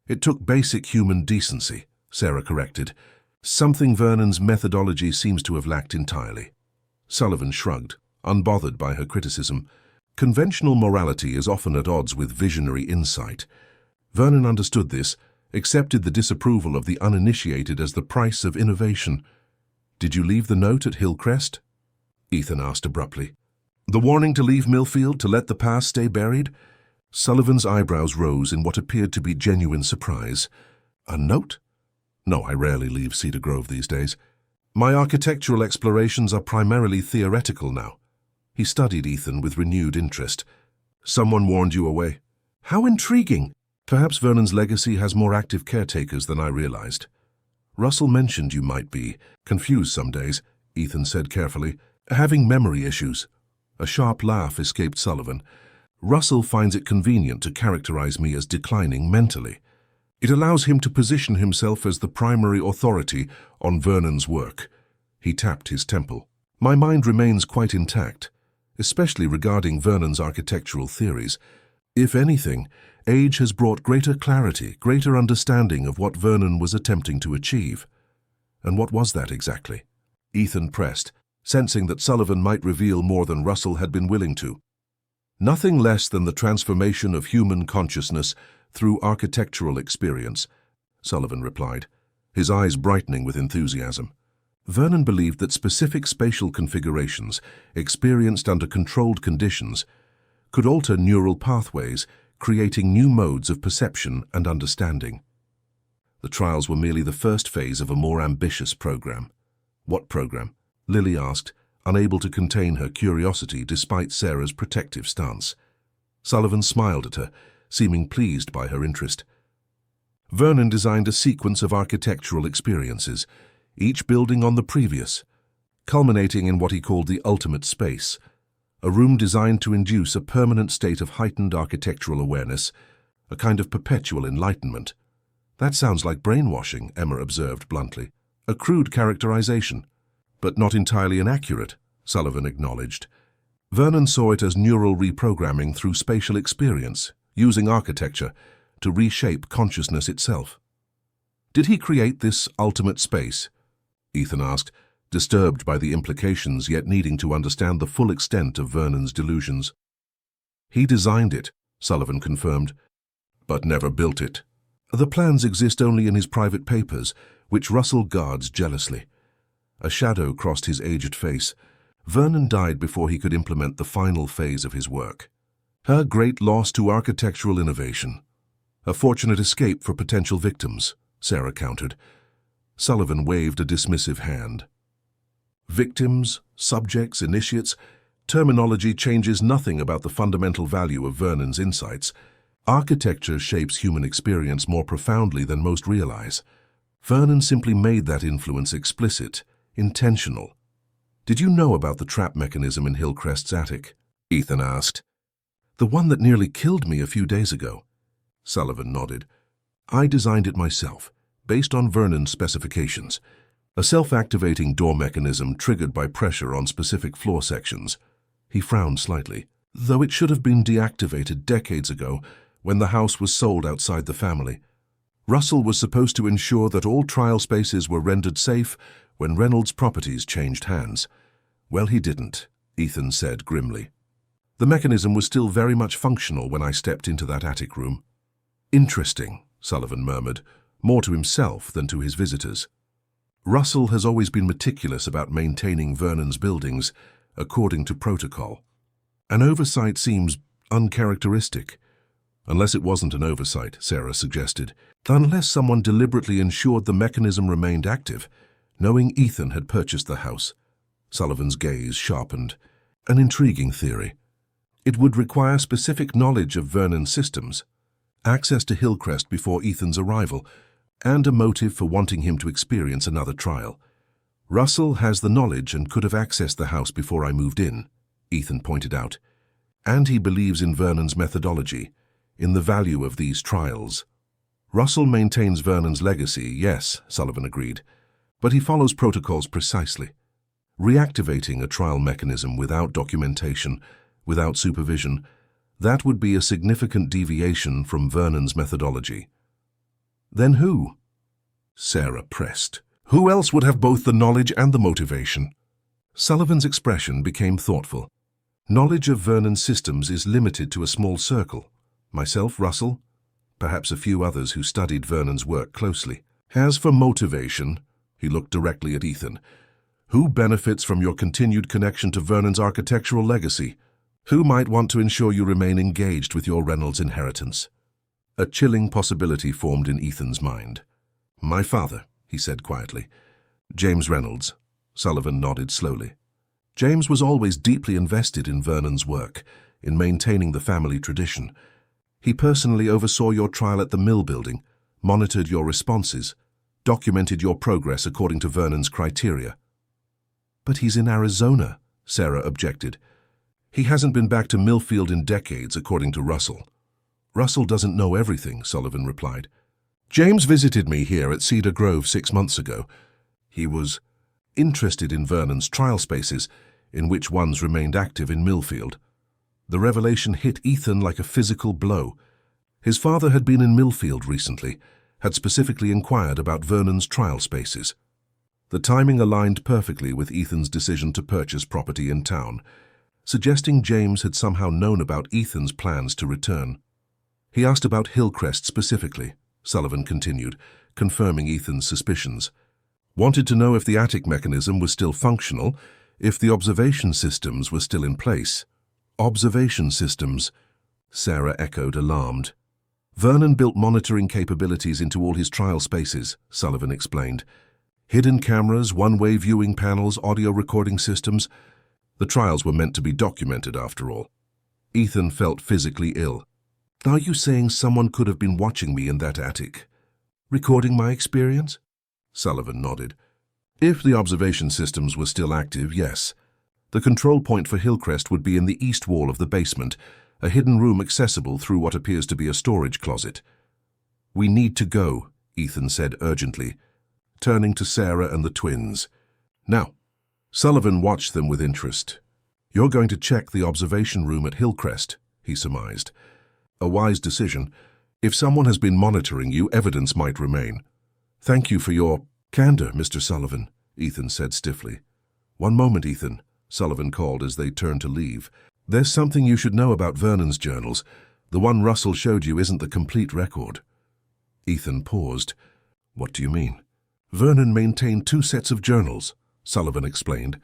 It took basic human decency," Sarah corrected, "something Vernon's methodology seems to have lacked entirely." Sullivan shrugged, unbothered by her criticism. Conventional morality is often at odds with visionary insight. Vernon understood this, accepted the disapproval of the uninitiated as the price of innovation. "Did you leave the note at Hillcrest?" Ethan asked abruptly. "The warning to leave Millfield, to let the past stay buried?" Sullivan's eyebrows rose in what appeared to be genuine surprise. "A note? No, I rarely leave Cedar Grove these days. My architectural explorations are primarily theoretical now." He studied Ethan with renewed interest. "Someone warned you away." "How intriguing! Perhaps Vernon's legacy has more active caretakers than I realized." "Russell mentioned you might be confused some days," Ethan said carefully, "having memory issues." A sharp laugh escaped Sullivan. "Russell finds it convenient to characterize me as declining mentally. It allows him to position himself as the primary authority on Vernon's work." He tapped his temple. "My mind remains quite intact, especially regarding Vernon's architectural theories. If anything, age has brought greater clarity, greater understanding of what Vernon was attempting to achieve." "And what was that exactly?" Ethan pressed, sensing that Sullivan might reveal more than Russell had been willing to. "Nothing less than the transformation of human consciousness through architectural experience," Sullivan replied, his eyes brightening with enthusiasm. Vernon believed that specific spatial configurations, experienced under controlled conditions, could alter neural pathways, creating new modes of perception and understanding. The trials were merely the first phase of a more ambitious program. What program? Lily asked, unable to contain her curiosity despite Sarah's protective stance. Sullivan smiled at her, seeming pleased by her interest. Vernon designed a sequence of architectural experiences, each building on the previous, culminating in what he called the ultimate space, a room designed to induce a permanent state of heightened architectural awareness, a kind of perpetual enlightenment. That sounds like brainwashing, Emma observed bluntly. A crude characterization, but not entirely inaccurate, Sullivan acknowledged. Vernon saw it as neural reprogramming through spatial experience, using architecture to reshape consciousness itself. Did he create this ultimate space? Ethan asked, disturbed by the implications yet needing to understand the full extent of Vernon's delusions. He designed it, Sullivan confirmed, but never built it. The plans exist only in his private papers, which Russell guards jealously. A shadow crossed his aged face. Vernon died before he could implement the final phase of his work. Her great loss to architectural innovation. A fortunate escape for potential victims, Sarah countered. Sullivan waved a dismissive hand. Victims, subjects, initiates, terminology changes nothing about the fundamental value of Vernon's insights. Architecture shapes human experience more profoundly than most realize. Vernon simply made that influence explicit, intentional. Did you know about the trap mechanism in Hillcrest's attic? Ethan asked. The one that nearly killed me a few days ago. Sullivan nodded. I designed it myself, based on Vernon's specifications. A self-activating door mechanism triggered by pressure on specific floor sections. He frowned slightly. Though it should have been deactivated decades ago, when the house was sold outside the family. Russell was supposed to ensure that all trial spaces were rendered safe when Reynolds' properties changed hands. Well, he didn't, Ethan said grimly. The mechanism was still very much functional when I stepped into that attic room. Interesting, Sullivan murmured, more to himself than to his visitors. Russell has always been meticulous about maintaining Vernon's buildings according to protocol. An oversight seems uncharacteristic. Unless it wasn't an oversight, Sarah suggested. Unless someone deliberately ensured the mechanism remained active, knowing Ethan had purchased the house. Sullivan's gaze sharpened. An intriguing theory. It would require specific knowledge of Vernon's systems, access to Hillcrest before Ethan's arrival, and a motive for wanting him to experience another trial. Russell has the knowledge and could have accessed the house before I moved in, Ethan pointed out. And he believes in Vernon's methodology, in the value of these trials. Russell maintains Vernon's legacy, yes, Sullivan agreed, but he follows protocols precisely. Reactivating a trial mechanism without documentation, without supervision, that would be a significant deviation from Vernon's methodology. Then who? Sarah pressed. Who else would have both the knowledge and the motivation? Sullivan's expression became thoughtful. Knowledge of Vernon's systems is limited to a small circle. Myself, Russell, perhaps a few others who studied Vernon's work closely. As for motivation, he looked directly at Ethan. Who benefits from your continued connection to Vernon's architectural legacy? Who might want to ensure you remain engaged with your Reynolds inheritance? A chilling possibility formed in Ethan's mind. My father, he said quietly. James Reynolds. Sullivan nodded slowly. James was always deeply invested in Vernon's work, in maintaining the family tradition. He personally oversaw your trial at the mill building, monitored your responses, documented your progress according to Vernon's criteria. But he's in Arizona, Sarah objected. He hasn't been back to Millfield in decades, according to Russell. Russell doesn't know everything, Sullivan replied. James visited me here at Cedar Grove 6 months ago. He was interested in Vernon's trial spaces, in which ones remained active in Millfield. The revelation hit Ethan like a physical blow. His father had been in Millfield recently, had specifically inquired about Vernon's trial spaces. The timing aligned perfectly with Ethan's decision to purchase property in town, suggesting James had somehow known about Ethan's plans to return. He asked about Hillcrest specifically, Sullivan continued, confirming Ethan's suspicions. Wanted to know if the attic mechanism was still functional, if the observation systems were still in place. Observation systems, Sarah echoed, alarmed. Vernon built monitoring capabilities into all his trial spaces, Sullivan explained. Hidden cameras, one-way viewing panels, audio recording systems. The trials were meant to be documented, after all. Ethan felt physically ill. Are you saying someone could have been watching me in that attic? Recording my experience? Sullivan nodded. If the observation systems were still active, yes. The control point for Hillcrest would be in the east wall of the basement, a hidden room accessible through what appears to be a storage closet. We need to go, Ethan said urgently, turning to Sarah and the twins. Now, Sullivan watched them with interest. You're going to check the observation room at Hillcrest, he surmised. A wise decision. If someone has been monitoring you, evidence might remain. Thank you for your candor, Mr. Sullivan, Ethan said stiffly. One moment, Ethan, Sullivan called as they turned to leave. There's something you should know about Vernon's journals. The one Russell showed you isn't the complete record. Ethan paused. What do you mean? Vernon maintained 2 sets of journals, Sullivan explained.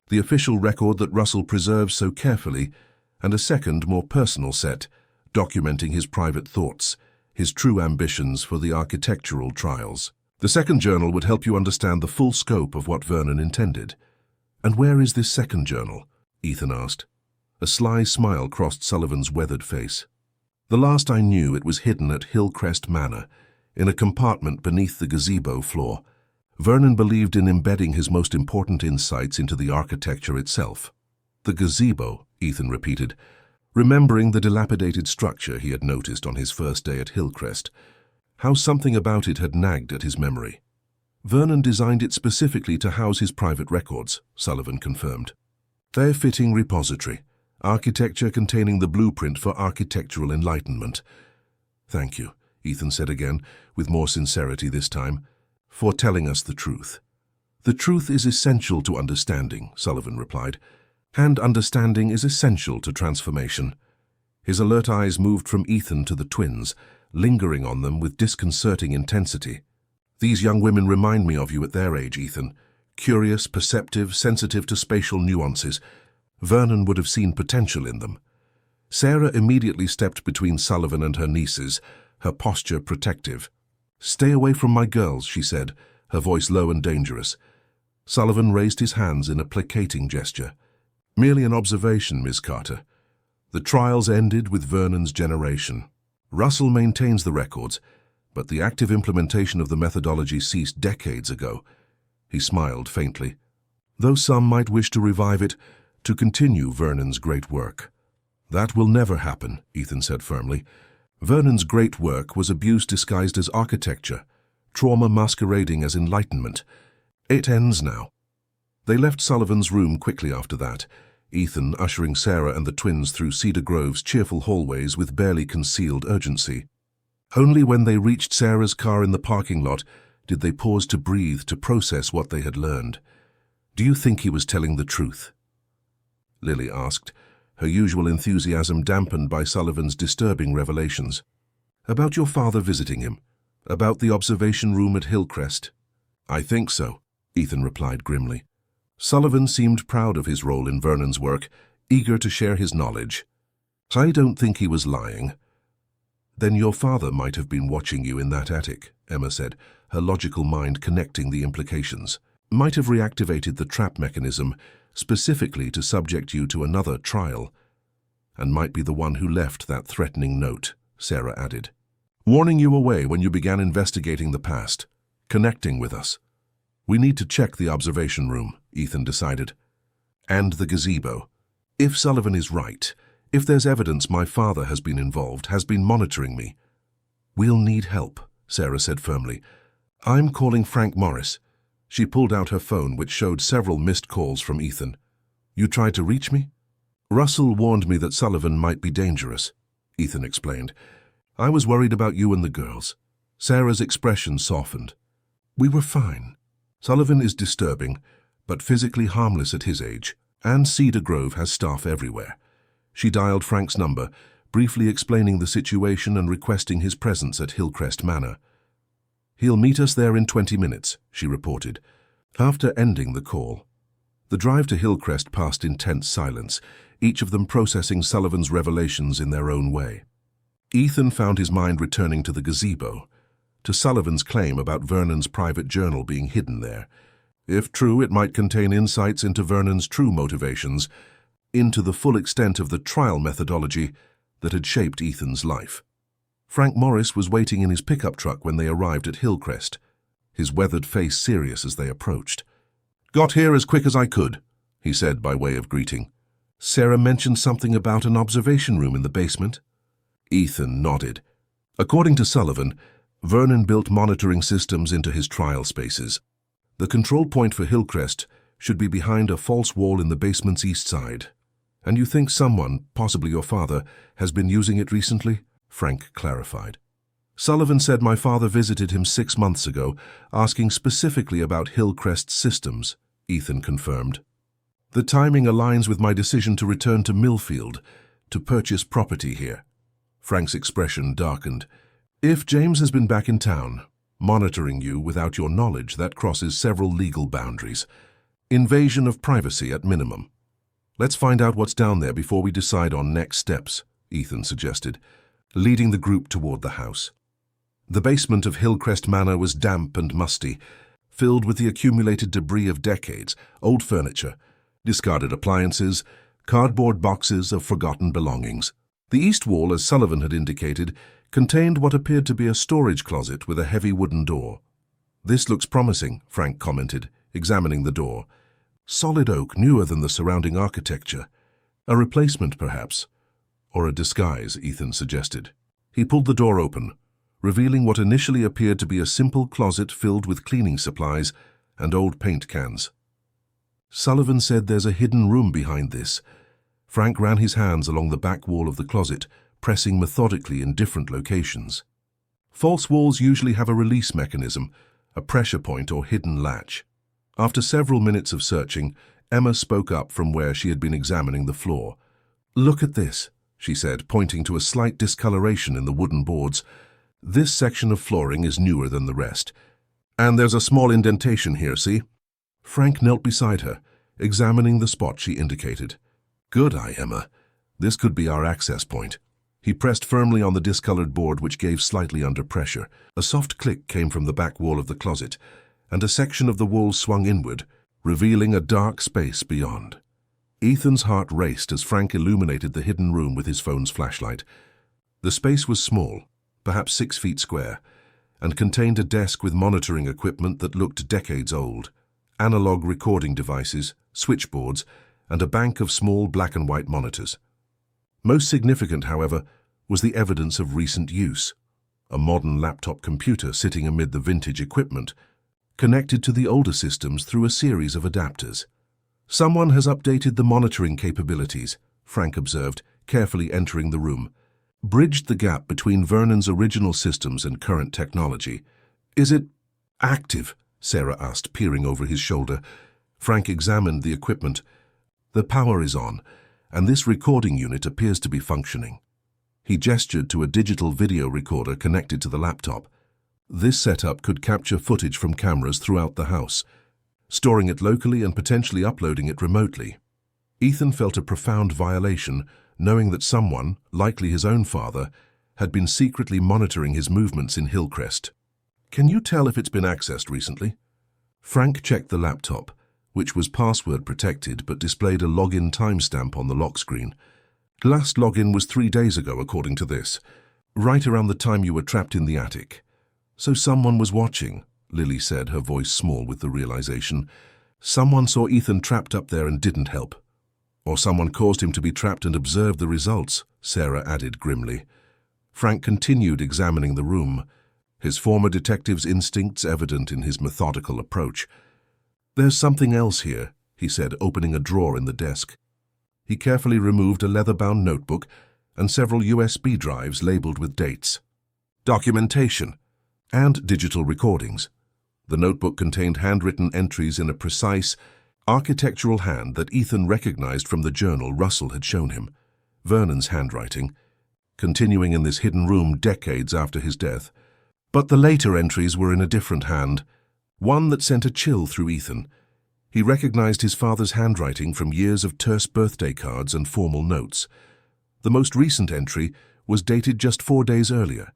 The official record that Russell preserves so carefully, and a second, more personal set, documenting his private thoughts, his true ambitions for the architectural trials. The second journal would help you understand the full scope of what Vernon intended. And where is this second journal? Ethan asked. A sly smile crossed Sullivan's weathered face. The last I knew, it was hidden at Hillcrest Manor, in a compartment beneath the gazebo floor. Vernon believed in embedding his most important insights into the architecture itself. The gazebo, Ethan repeated, remembering the dilapidated structure he had noticed on his first day at Hillcrest. How something about it had nagged at his memory. Vernon designed it specifically to house his private records, Sullivan confirmed. Their fitting repository, architecture containing the blueprint for architectural enlightenment. Thank you, Ethan said again, with more sincerity this time, for telling us the truth. The truth is essential to understanding, Sullivan replied, and understanding is essential to transformation. His alert eyes moved from Ethan to the twins, lingering on them with disconcerting intensity. These young women remind me of you at their age, Ethan. Curious, perceptive, sensitive to spatial nuances. Vernon would have seen potential in them. Sarah immediately stepped between Sullivan and her nieces, her posture protective. Stay away from my girls, she said, her voice low and dangerous. Sullivan raised his hands in a placating gesture. Merely an observation, Miss Carter. The trials ended with Vernon's generation. Russell maintains the records, but the active implementation of the methodology ceased decades ago. He smiled faintly. Though some might wish to revive it, to continue Vernon's great work. That will never happen, Ethan said firmly. Vernon's great work was abuse disguised as architecture, trauma masquerading as enlightenment. It ends now. They left Sullivan's room quickly after that, Ethan ushering Sarah and the twins through Cedar Grove's cheerful hallways with barely concealed urgency. Only when they reached Sarah's car in the parking lot did they pause to breathe, to process what they had learned. Do you think he was telling the truth? Lily asked, her usual enthusiasm dampened by Sullivan's disturbing revelations. About your father visiting him? About the observation room at Hillcrest? I think so, Ethan replied grimly. Sullivan seemed proud of his role in Vernon's work, eager to share his knowledge. I don't think he was lying. Then your father might have been watching you in that attic, Emma said, her logical mind connecting the implications. Might have reactivated the trap mechanism, specifically to subject you to another trial, and might be the one who left that threatening note, Sarah added. Warning you away when you began investigating the past, connecting with us. We need to check the observation room, Ethan decided. And the gazebo. If Sullivan is right, if there's evidence my father has been involved, has been monitoring me. We'll need help, Sarah said firmly. I'm calling Frank Morris. She pulled out her phone, which showed several missed calls from Ethan. You tried to reach me? Russell warned me that Sullivan might be dangerous, Ethan explained. I was worried about you and the girls. Sarah's expression softened. We were fine. Sullivan is disturbing, but physically harmless at his age, and Cedar Grove has staff everywhere. She dialed Frank's number, briefly explaining the situation and requesting his presence at Hillcrest Manor. He'll meet us there in 20 minutes, she reported. After ending the call, The drive to Hillcrest passed in tense silence, each of them processing Sullivan's revelations in their own way. Ethan found his mind returning to the gazebo, to Sullivan's claim about Vernon's private journal being hidden there. If true, it might contain insights into Vernon's true motivations, into the full extent of the trial methodology that had shaped Ethan's life. Frank Morris was waiting in his pickup truck when they arrived at Hillcrest, his weathered face serious as they approached. "Got here as quick as I could," he said by way of greeting. "Sarah mentioned something about an observation room in the basement." Ethan nodded. According to Sullivan, Vernon built monitoring systems into his trial spaces. The control point for Hillcrest should be behind a false wall in the basement's east side. "And you think someone, possibly your father, has been using it recently?" Frank clarified. "Sullivan said my father visited him 6 months ago, asking specifically about Hillcrest's systems," Ethan confirmed. "The timing aligns with my decision to return to Millfield, to purchase property here." Frank's expression darkened. "If James has been back in town, monitoring you without your knowledge, that crosses several legal boundaries. Invasion of privacy at minimum. Let's find out what's down there before we decide on next steps," Ethan suggested, leading the group toward the house. The basement of Hillcrest Manor was damp and musty, filled with the accumulated debris of decades, old furniture, discarded appliances, cardboard boxes of forgotten belongings. The east wall, as Sullivan had indicated, contained what appeared to be a storage closet with a heavy wooden door. "This looks promising," Frank commented, examining the door. "Solid oak, newer than the surrounding architecture. A replacement, perhaps. Or a disguise," Ethan suggested. He pulled the door open, revealing what initially appeared to be a simple closet filled with cleaning supplies and old paint cans. "Sullivan said there's a hidden room behind this." Frank ran his hands along the back wall of the closet, pressing methodically in different locations. False walls usually have a release mechanism, a pressure point or hidden latch. After several minutes of searching, Emma spoke up from where she had been examining the floor. "Look at this," she said, pointing to a slight discoloration in the wooden boards. "This section of flooring is newer than the rest. And there's a small indentation here, see?" Frank knelt beside her, examining the spot she indicated. "Good eye, Emma. This could be our access point." He pressed firmly on the discolored board, which gave slightly under pressure. A soft click came from the back wall of the closet, and a section of the wall swung inward, revealing a dark space beyond. Ethan's heart raced as Frank illuminated the hidden room with his phone's flashlight. The space was small, perhaps 6 feet square, and contained a desk with monitoring equipment that looked decades old, analog recording devices, switchboards, and a bank of small black and white monitors. Most significant, however, was the evidence of recent use. A modern laptop computer sitting amid the vintage equipment, connected to the older systems through a series of adapters. "Someone has updated the monitoring capabilities," Frank observed, carefully entering the room. "Bridged the gap between Vernon's original systems and current technology." "Is it active?" Sarah asked, peering over his shoulder. Frank examined the equipment. "The power is on, and this recording unit appears to be functioning." He gestured to a digital video recorder connected to the laptop. This setup could capture footage from cameras throughout the house, storing it locally and potentially uploading it remotely. Ethan felt a profound violation, knowing that someone, likely his own father, had been secretly monitoring his movements in Hillcrest. "Can you tell if it's been accessed recently?" Frank checked the laptop, which was password protected but displayed a login timestamp on the lock screen. "Last login was 3 days ago, according to this, right around the time you were trapped in the attic." "So someone was watching," Lily said, her voice small with the realization. "Someone saw Ethan trapped up there and didn't help. Or someone caused him to be trapped and observed the results," Sarah added grimly. Frank continued examining the room, his former detective's instincts evident in his methodical approach. "There's something else here," he said, opening a drawer in the desk. He carefully removed a leather-bound notebook and several USB drives labeled with dates. "Documentation and digital recordings." The notebook contained handwritten entries in a precise, architectural hand that Ethan recognized from the journal Russell had shown him. Vernon's handwriting, continuing in this hidden room decades after his death. But the later entries were in a different hand, one that sent a chill through Ethan. He recognized his father's handwriting from years of terse birthday cards and formal notes. The most recent entry was dated just 4 days earlier.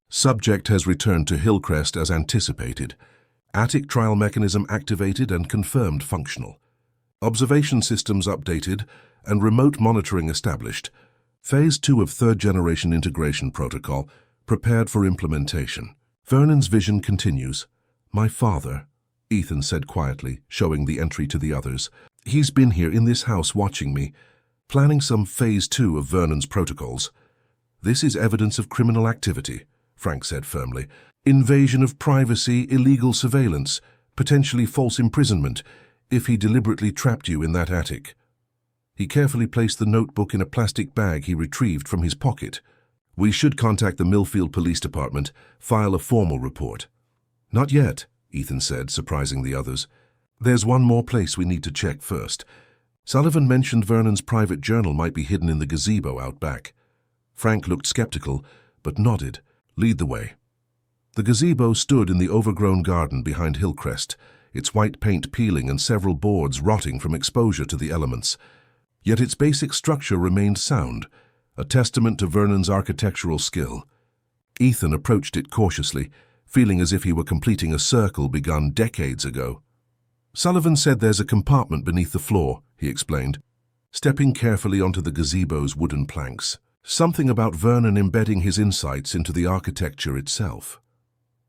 Subject has returned to Hillcrest as anticipated. Attic trial mechanism activated and confirmed functional. Observation systems updated and remote monitoring established. Phase 2 of third-generation integration protocol prepared for implementation. Vernon's vision continues. My father, Ethan said quietly, showing the entry to the others. He's been here in this house watching me, planning some Phase 2 of Vernon's protocols. This is evidence of criminal activity, Frank said firmly. Invasion of privacy, illegal surveillance, potentially false imprisonment, if he deliberately trapped you in that attic. He carefully placed the notebook in a plastic bag he retrieved from his pocket. We should contact the Millfield Police Department, file a formal report. Not yet, Ethan said, surprising the others. There's one more place we need to check first. Sullivan mentioned Vernon's private journal might be hidden in the gazebo out back. Frank looked skeptical, but nodded. Lead the way. The gazebo stood in the overgrown garden behind Hillcrest, its white paint peeling and several boards rotting from exposure to the elements. Yet its basic structure remained sound, a testament to Vernon's architectural skill. Ethan approached it cautiously, feeling as if he were completing a circle begun decades ago. Sullivan said there's a compartment beneath the floor, he explained, stepping carefully onto the gazebo's wooden planks. Something about Vernon embedding his insights into the architecture itself.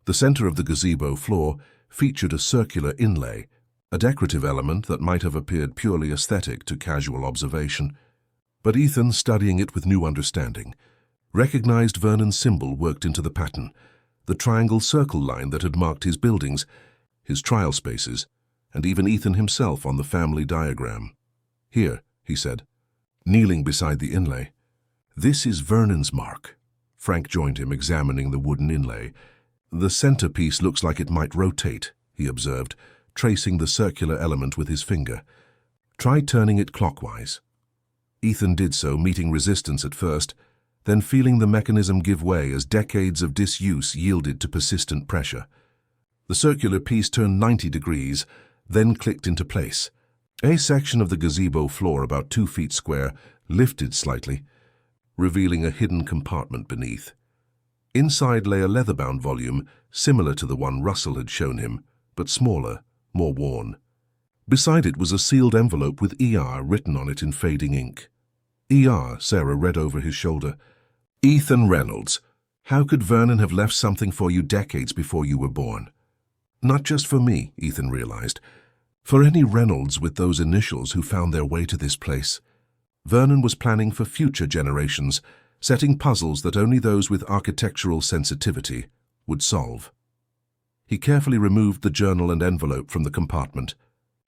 The center of the gazebo floor featured a circular inlay, a decorative element that might have appeared purely aesthetic to casual observation. But Ethan, studying it with new understanding, recognized Vernon's symbol worked into the pattern, the triangle circle line that had marked his buildings, his trial spaces, and even Ethan himself on the family diagram. Here, he said, kneeling beside the inlay. This is Vernon's mark. Frank joined him, examining the wooden inlay. The centerpiece looks like it might rotate, he observed, tracing the circular element with his finger. Try turning it clockwise. Ethan did so, meeting resistance at first, then feeling the mechanism give way as decades of disuse yielded to persistent pressure. The circular piece turned 90 degrees, then clicked into place. A section of the gazebo floor, about 2 feet square, lifted slightly, revealing a hidden compartment beneath. Inside lay a leather-bound volume, similar to the one Russell had shown him, but smaller, more worn. Beside it was a sealed envelope with ER written on it in fading ink. ER, Sarah read over his shoulder. Ethan Reynolds. How could Vernon have left something for you decades before you were born? Not just for me, Ethan realized. For any Reynolds with those initials who found their way to this place. Vernon was planning for future generations, setting puzzles that only those with architectural sensitivity would solve. He carefully removed the journal and envelope from the compartment.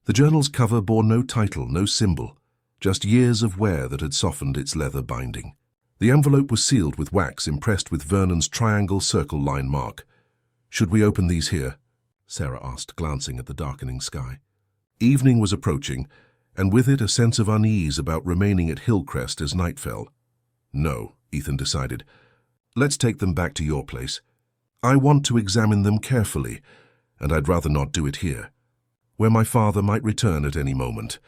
The journal's cover bore no title, no symbol, just years of wear that had softened its leather binding. The envelope was sealed with wax impressed with Vernon's triangle circle line mark. Should we open these here? Sarah asked, glancing at the darkening sky. Evening was approaching, and with it a sense of unease about remaining at Hillcrest as night fell. No, Ethan decided. Let's take them back to your place. I want to examine them carefully, and I'd rather not do it here, where my father might return at any moment.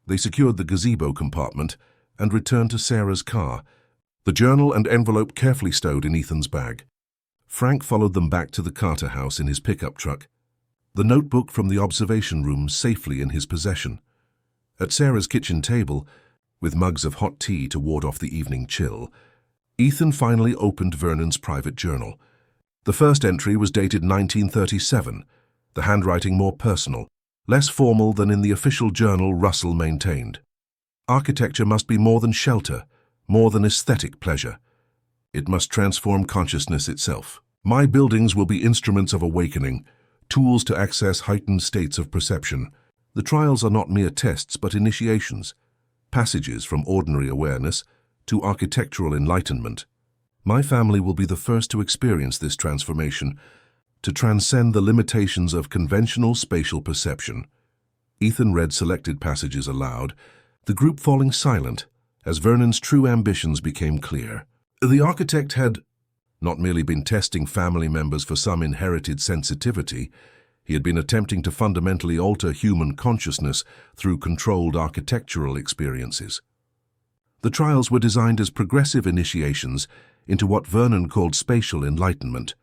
They secured the gazebo compartment and returned to Sarah's car, the journal and envelope carefully stowed in Ethan's bag. Frank followed them back to the Carter house in his pickup truck, the notebook from the observation room safely in his possession. At Sarah's kitchen table, with mugs of hot tea to ward off the evening chill, Ethan finally opened Vernon's private journal. The first entry was dated 1937, the handwriting more personal, less formal than in the official journal Russell maintained. Architecture must be more than shelter, more than aesthetic pleasure. It must transform consciousness itself. My buildings will be instruments of awakening, tools to access heightened states of perception. The trials are not mere tests but initiations, passages from ordinary awareness to architectural enlightenment. My family will be the first to experience this transformation, to transcend the limitations of conventional spatial perception. Ethan read selected passages aloud, the group falling silent as Vernon's true ambitions became clear. The architect had not merely been testing family members for some inherited sensitivity, He had been attempting to fundamentally alter human consciousness through controlled architectural experiences. The trials were designed as progressive initiations into what Vernon called spatial enlightenment,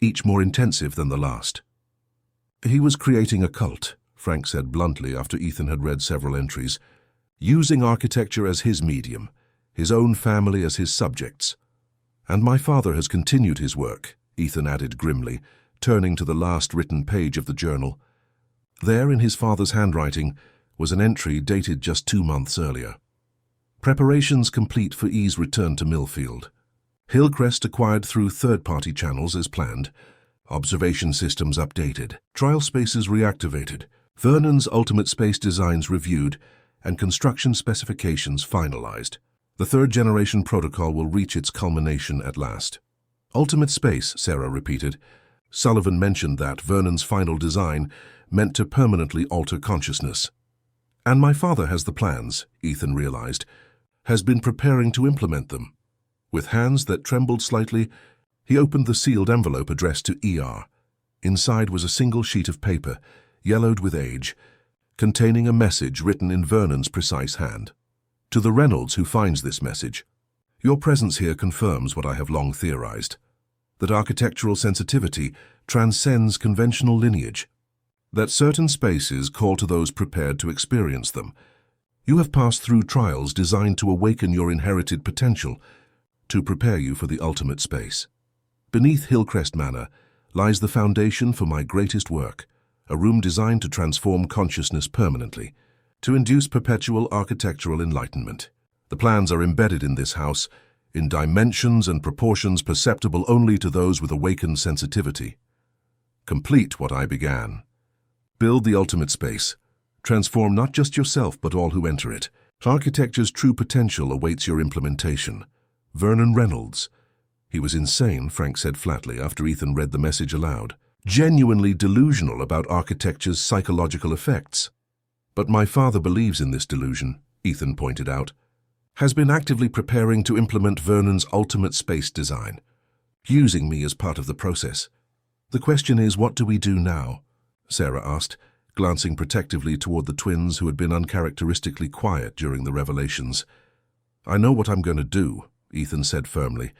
each more intensive than the last. He was creating a cult, Frank said bluntly after Ethan had read several entries, using architecture as his medium, his own family as his subjects. And my father has continued his work, Ethan added grimly, turning to the last written page of the journal. There, in his father's handwriting, was an entry dated just 2 months earlier. Preparations complete for E's return to Millfield. Hillcrest acquired through third-party channels as planned. Observation systems updated. Trial spaces reactivated. Vernon's ultimate space designs reviewed and construction specifications finalized. The third-generation protocol will reach its culmination at last. Ultimate space, Sarah repeated. Sullivan mentioned that Vernon's final design meant to permanently alter consciousness. And my father has the plans, Ethan realized, has been preparing to implement them. With hands that trembled slightly, he opened the sealed envelope addressed to ER. Inside was a single sheet of paper, yellowed with age, containing a message written in Vernon's precise hand. To the Reynolds who finds this message, your presence here confirms what I have long theorized, that architectural sensitivity transcends conventional lineage, that certain spaces call to those prepared to experience them. You have passed through trials designed to awaken your inherited potential, to prepare you for the ultimate space. Beneath Hillcrest Manor lies the foundation for my greatest work, a room designed to transform consciousness permanently, to induce perpetual architectural enlightenment. The plans are embedded in this house, in dimensions and proportions perceptible only to those with awakened sensitivity. Complete what I began. Build the ultimate space. Transform not just yourself but all who enter it. Architecture's true potential awaits your implementation. Vernon Reynolds. He was insane, Frank said flatly after Ethan read the message aloud. Genuinely delusional about architecture's psychological effects. But my father believes in this delusion, Ethan pointed out. Has been actively preparing to implement Vernon's ultimate space design, using me as part of the process. The question is, what do we do now? Sarah asked, glancing protectively toward the twins who had been uncharacteristically quiet during the revelations. I know what I'm going to do, Ethan said firmly.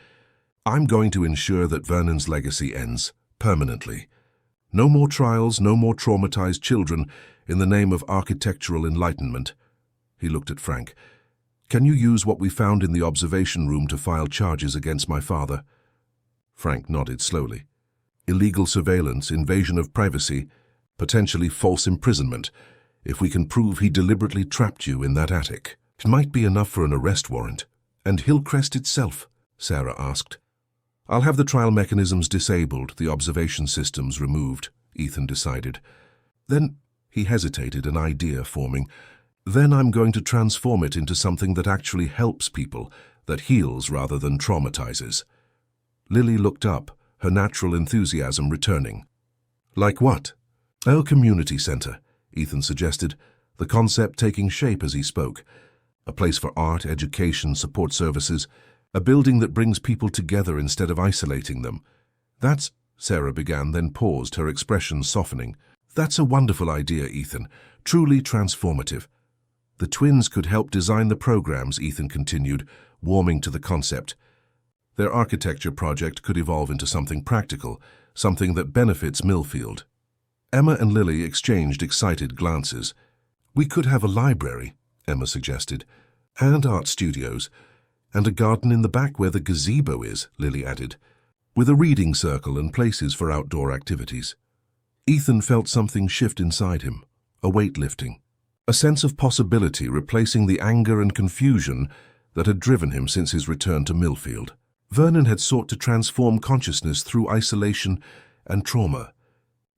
I'm going to ensure that Vernon's legacy ends, permanently. No more trials, no more traumatized children in the name of architectural enlightenment. He looked at Frank. Can you use what we found in the observation room to file charges against my father? Frank nodded slowly. Illegal surveillance, invasion of privacy, potentially false imprisonment, if we can prove he deliberately trapped you in that attic. It might be enough for an arrest warrant. And Hillcrest itself? Sarah asked. I'll have the trial mechanisms disabled, the observation systems removed, Ethan decided. Then he hesitated, an idea forming. Then I'm going to transform it into something that actually helps people, that heals rather than traumatizes. Lily looked up, her natural enthusiasm returning. Like what? A community center, Ethan suggested, the concept taking shape as he spoke. A place for art, education, support services, a building that brings people together instead of isolating them. That's, Sarah began, then paused, her expression softening. That's a wonderful idea, Ethan, truly transformative. The twins could help design the programs, Ethan continued, warming to the concept. Their architecture project could evolve into something practical, something that benefits Millfield. Emma and Lily exchanged excited glances. We could have a library, Emma suggested, and art studios, and a garden in the back where the gazebo is, Lily added, with a reading circle and places for outdoor activities. Ethan felt something shift inside him, a weight lifting. A sense of possibility replacing the anger and confusion that had driven him since his return to Millfield. Vernon had sought to transform consciousness through isolation and trauma.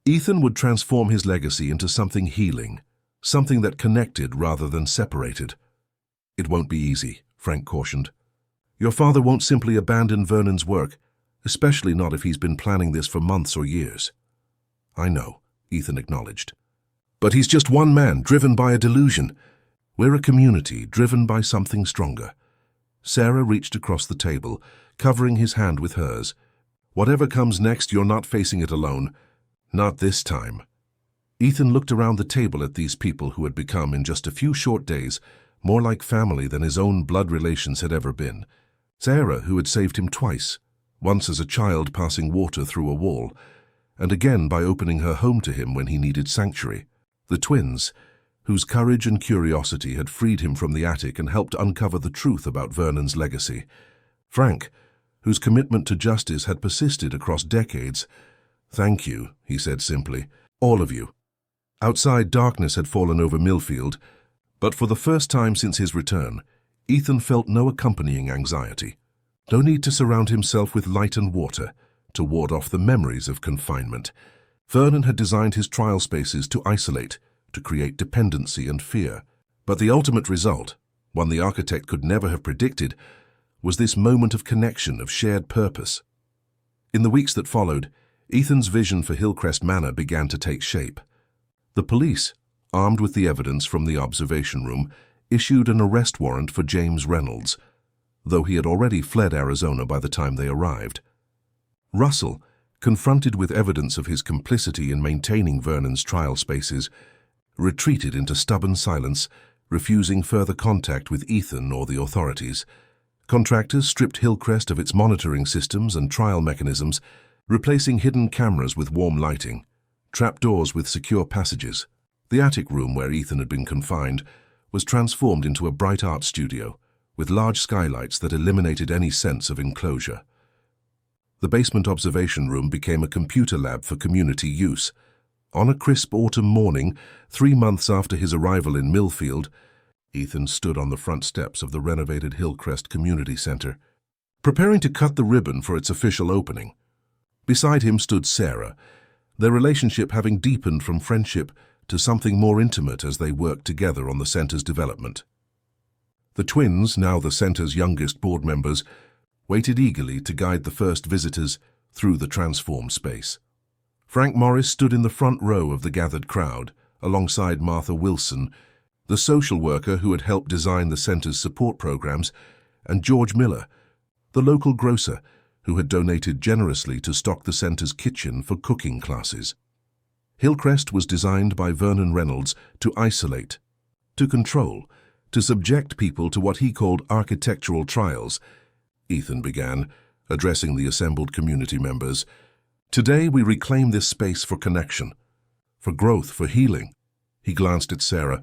Ethan would transform his legacy into something healing, something that connected rather than separated. It won't be easy, Frank cautioned. Your father won't simply abandon Vernon's work, especially not if he's been planning this for months or years. I know, Ethan acknowledged. But he's just one man, driven by a delusion. We're a community, driven by something stronger. Sarah reached across the table, covering his hand with hers. Whatever comes next, you're not facing it alone. Not this time. Ethan looked around the table at these people who had become, in just a few short days, more like family than his own blood relations had ever been. Sarah, who had saved him twice, once as a child passing water through a wall, and again by opening her home to him when he needed sanctuary. The twins, whose courage and curiosity had freed him from the attic and helped uncover the truth about Vernon's legacy. Frank, whose commitment to justice had persisted across decades. "Thank you," he said simply, "all of you." Outside, darkness had fallen over Millfield, but for the first time since his return, Ethan felt no accompanying anxiety. No need to surround himself with light and water to ward off the memories of confinement. Vernon had designed his trial spaces to isolate, to create dependency and fear. But the ultimate result, one the architect could never have predicted, was this moment of connection, of shared purpose. In the weeks that followed, Ethan's vision for Hillcrest Manor began to take shape. The police, armed with the evidence from the observation room, issued an arrest warrant for James Reynolds, though he had already fled Arizona by the time they arrived. Russell, confronted with evidence of his complicity in maintaining Vernon's trial spaces, retreated into stubborn silence, refusing further contact with Ethan or the authorities. Contractors stripped Hillcrest of its monitoring systems and trial mechanisms, replacing hidden cameras with warm lighting, trapdoors with secure passages. The attic room where Ethan had been confined was transformed into a bright art studio, with large skylights that eliminated any sense of enclosure. The basement observation room became a computer lab for community use. On a crisp autumn morning, 3 months after his arrival in Millfield, Ethan stood on the front steps of the renovated Hillcrest Community Center, preparing to cut the ribbon for its official opening. Beside him stood Sarah, their relationship having deepened from friendship to something more intimate as they worked together on the center's development. The twins, now the center's youngest board members, waited eagerly to guide the first visitors through the transformed space. Frank Morris stood in the front row of the gathered crowd, alongside Martha Wilson, the social worker who had helped design the center's support programs, and George Miller, the local grocer who had donated generously to stock the center's kitchen for cooking classes. Hillcrest was designed by Vernon Reynolds to isolate, to control, to subject people to what he called architectural trials. Ethan began, addressing the assembled community members. "Today we reclaim this space for connection, for growth, for healing." He glanced at Sarah,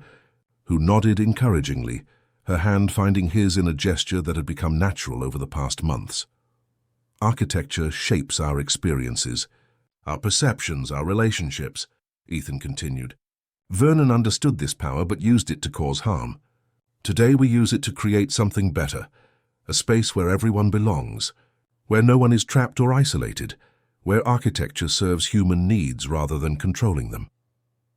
who nodded encouragingly, her hand finding his in a gesture that had become natural over the past months. "Architecture shapes our experiences, our perceptions, our relationships," Ethan continued. "Vernon understood this power but used it to cause harm. Today we use it to create something better, a space where everyone belongs, where no one is trapped or isolated, where architecture serves human needs rather than controlling them."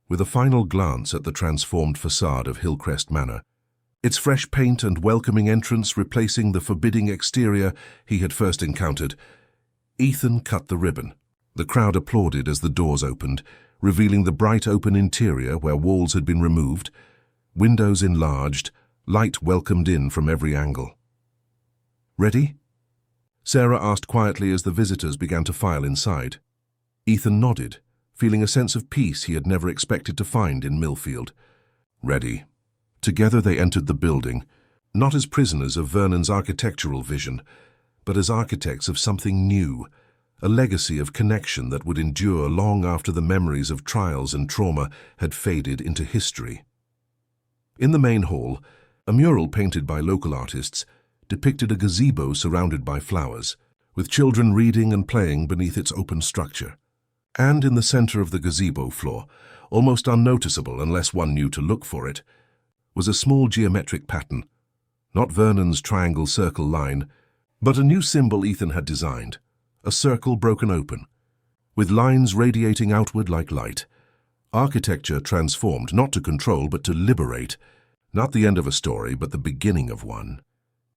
With a final glance at the transformed facade of Hillcrest Manor, its fresh paint and welcoming entrance replacing the forbidding exterior he had first encountered, Ethan cut the ribbon. The crowd applauded as the doors opened, revealing the bright open interior where walls had been removed, windows enlarged, light welcomed in from every angle. "Ready?" Sarah asked quietly as the visitors began to file inside. Ethan nodded, feeling a sense of peace he had never expected to find in Millfield. "Ready." Together they entered the building, not as prisoners of Vernon's architectural vision, but as architects of something new, a legacy of connection that would endure long after the memories of trials and trauma had faded into history. In the main hall, a mural painted by local artists depicted a gazebo surrounded by flowers, with children reading and playing beneath its open structure. And in the center of the gazebo floor, almost unnoticeable unless one knew to look for it, was a small geometric pattern, not Vernon's triangle circle line, but a new symbol Ethan had designed, a circle broken open, with lines radiating outward like light. Architecture transformed not to control but to liberate, not the end of a story but the beginning of one.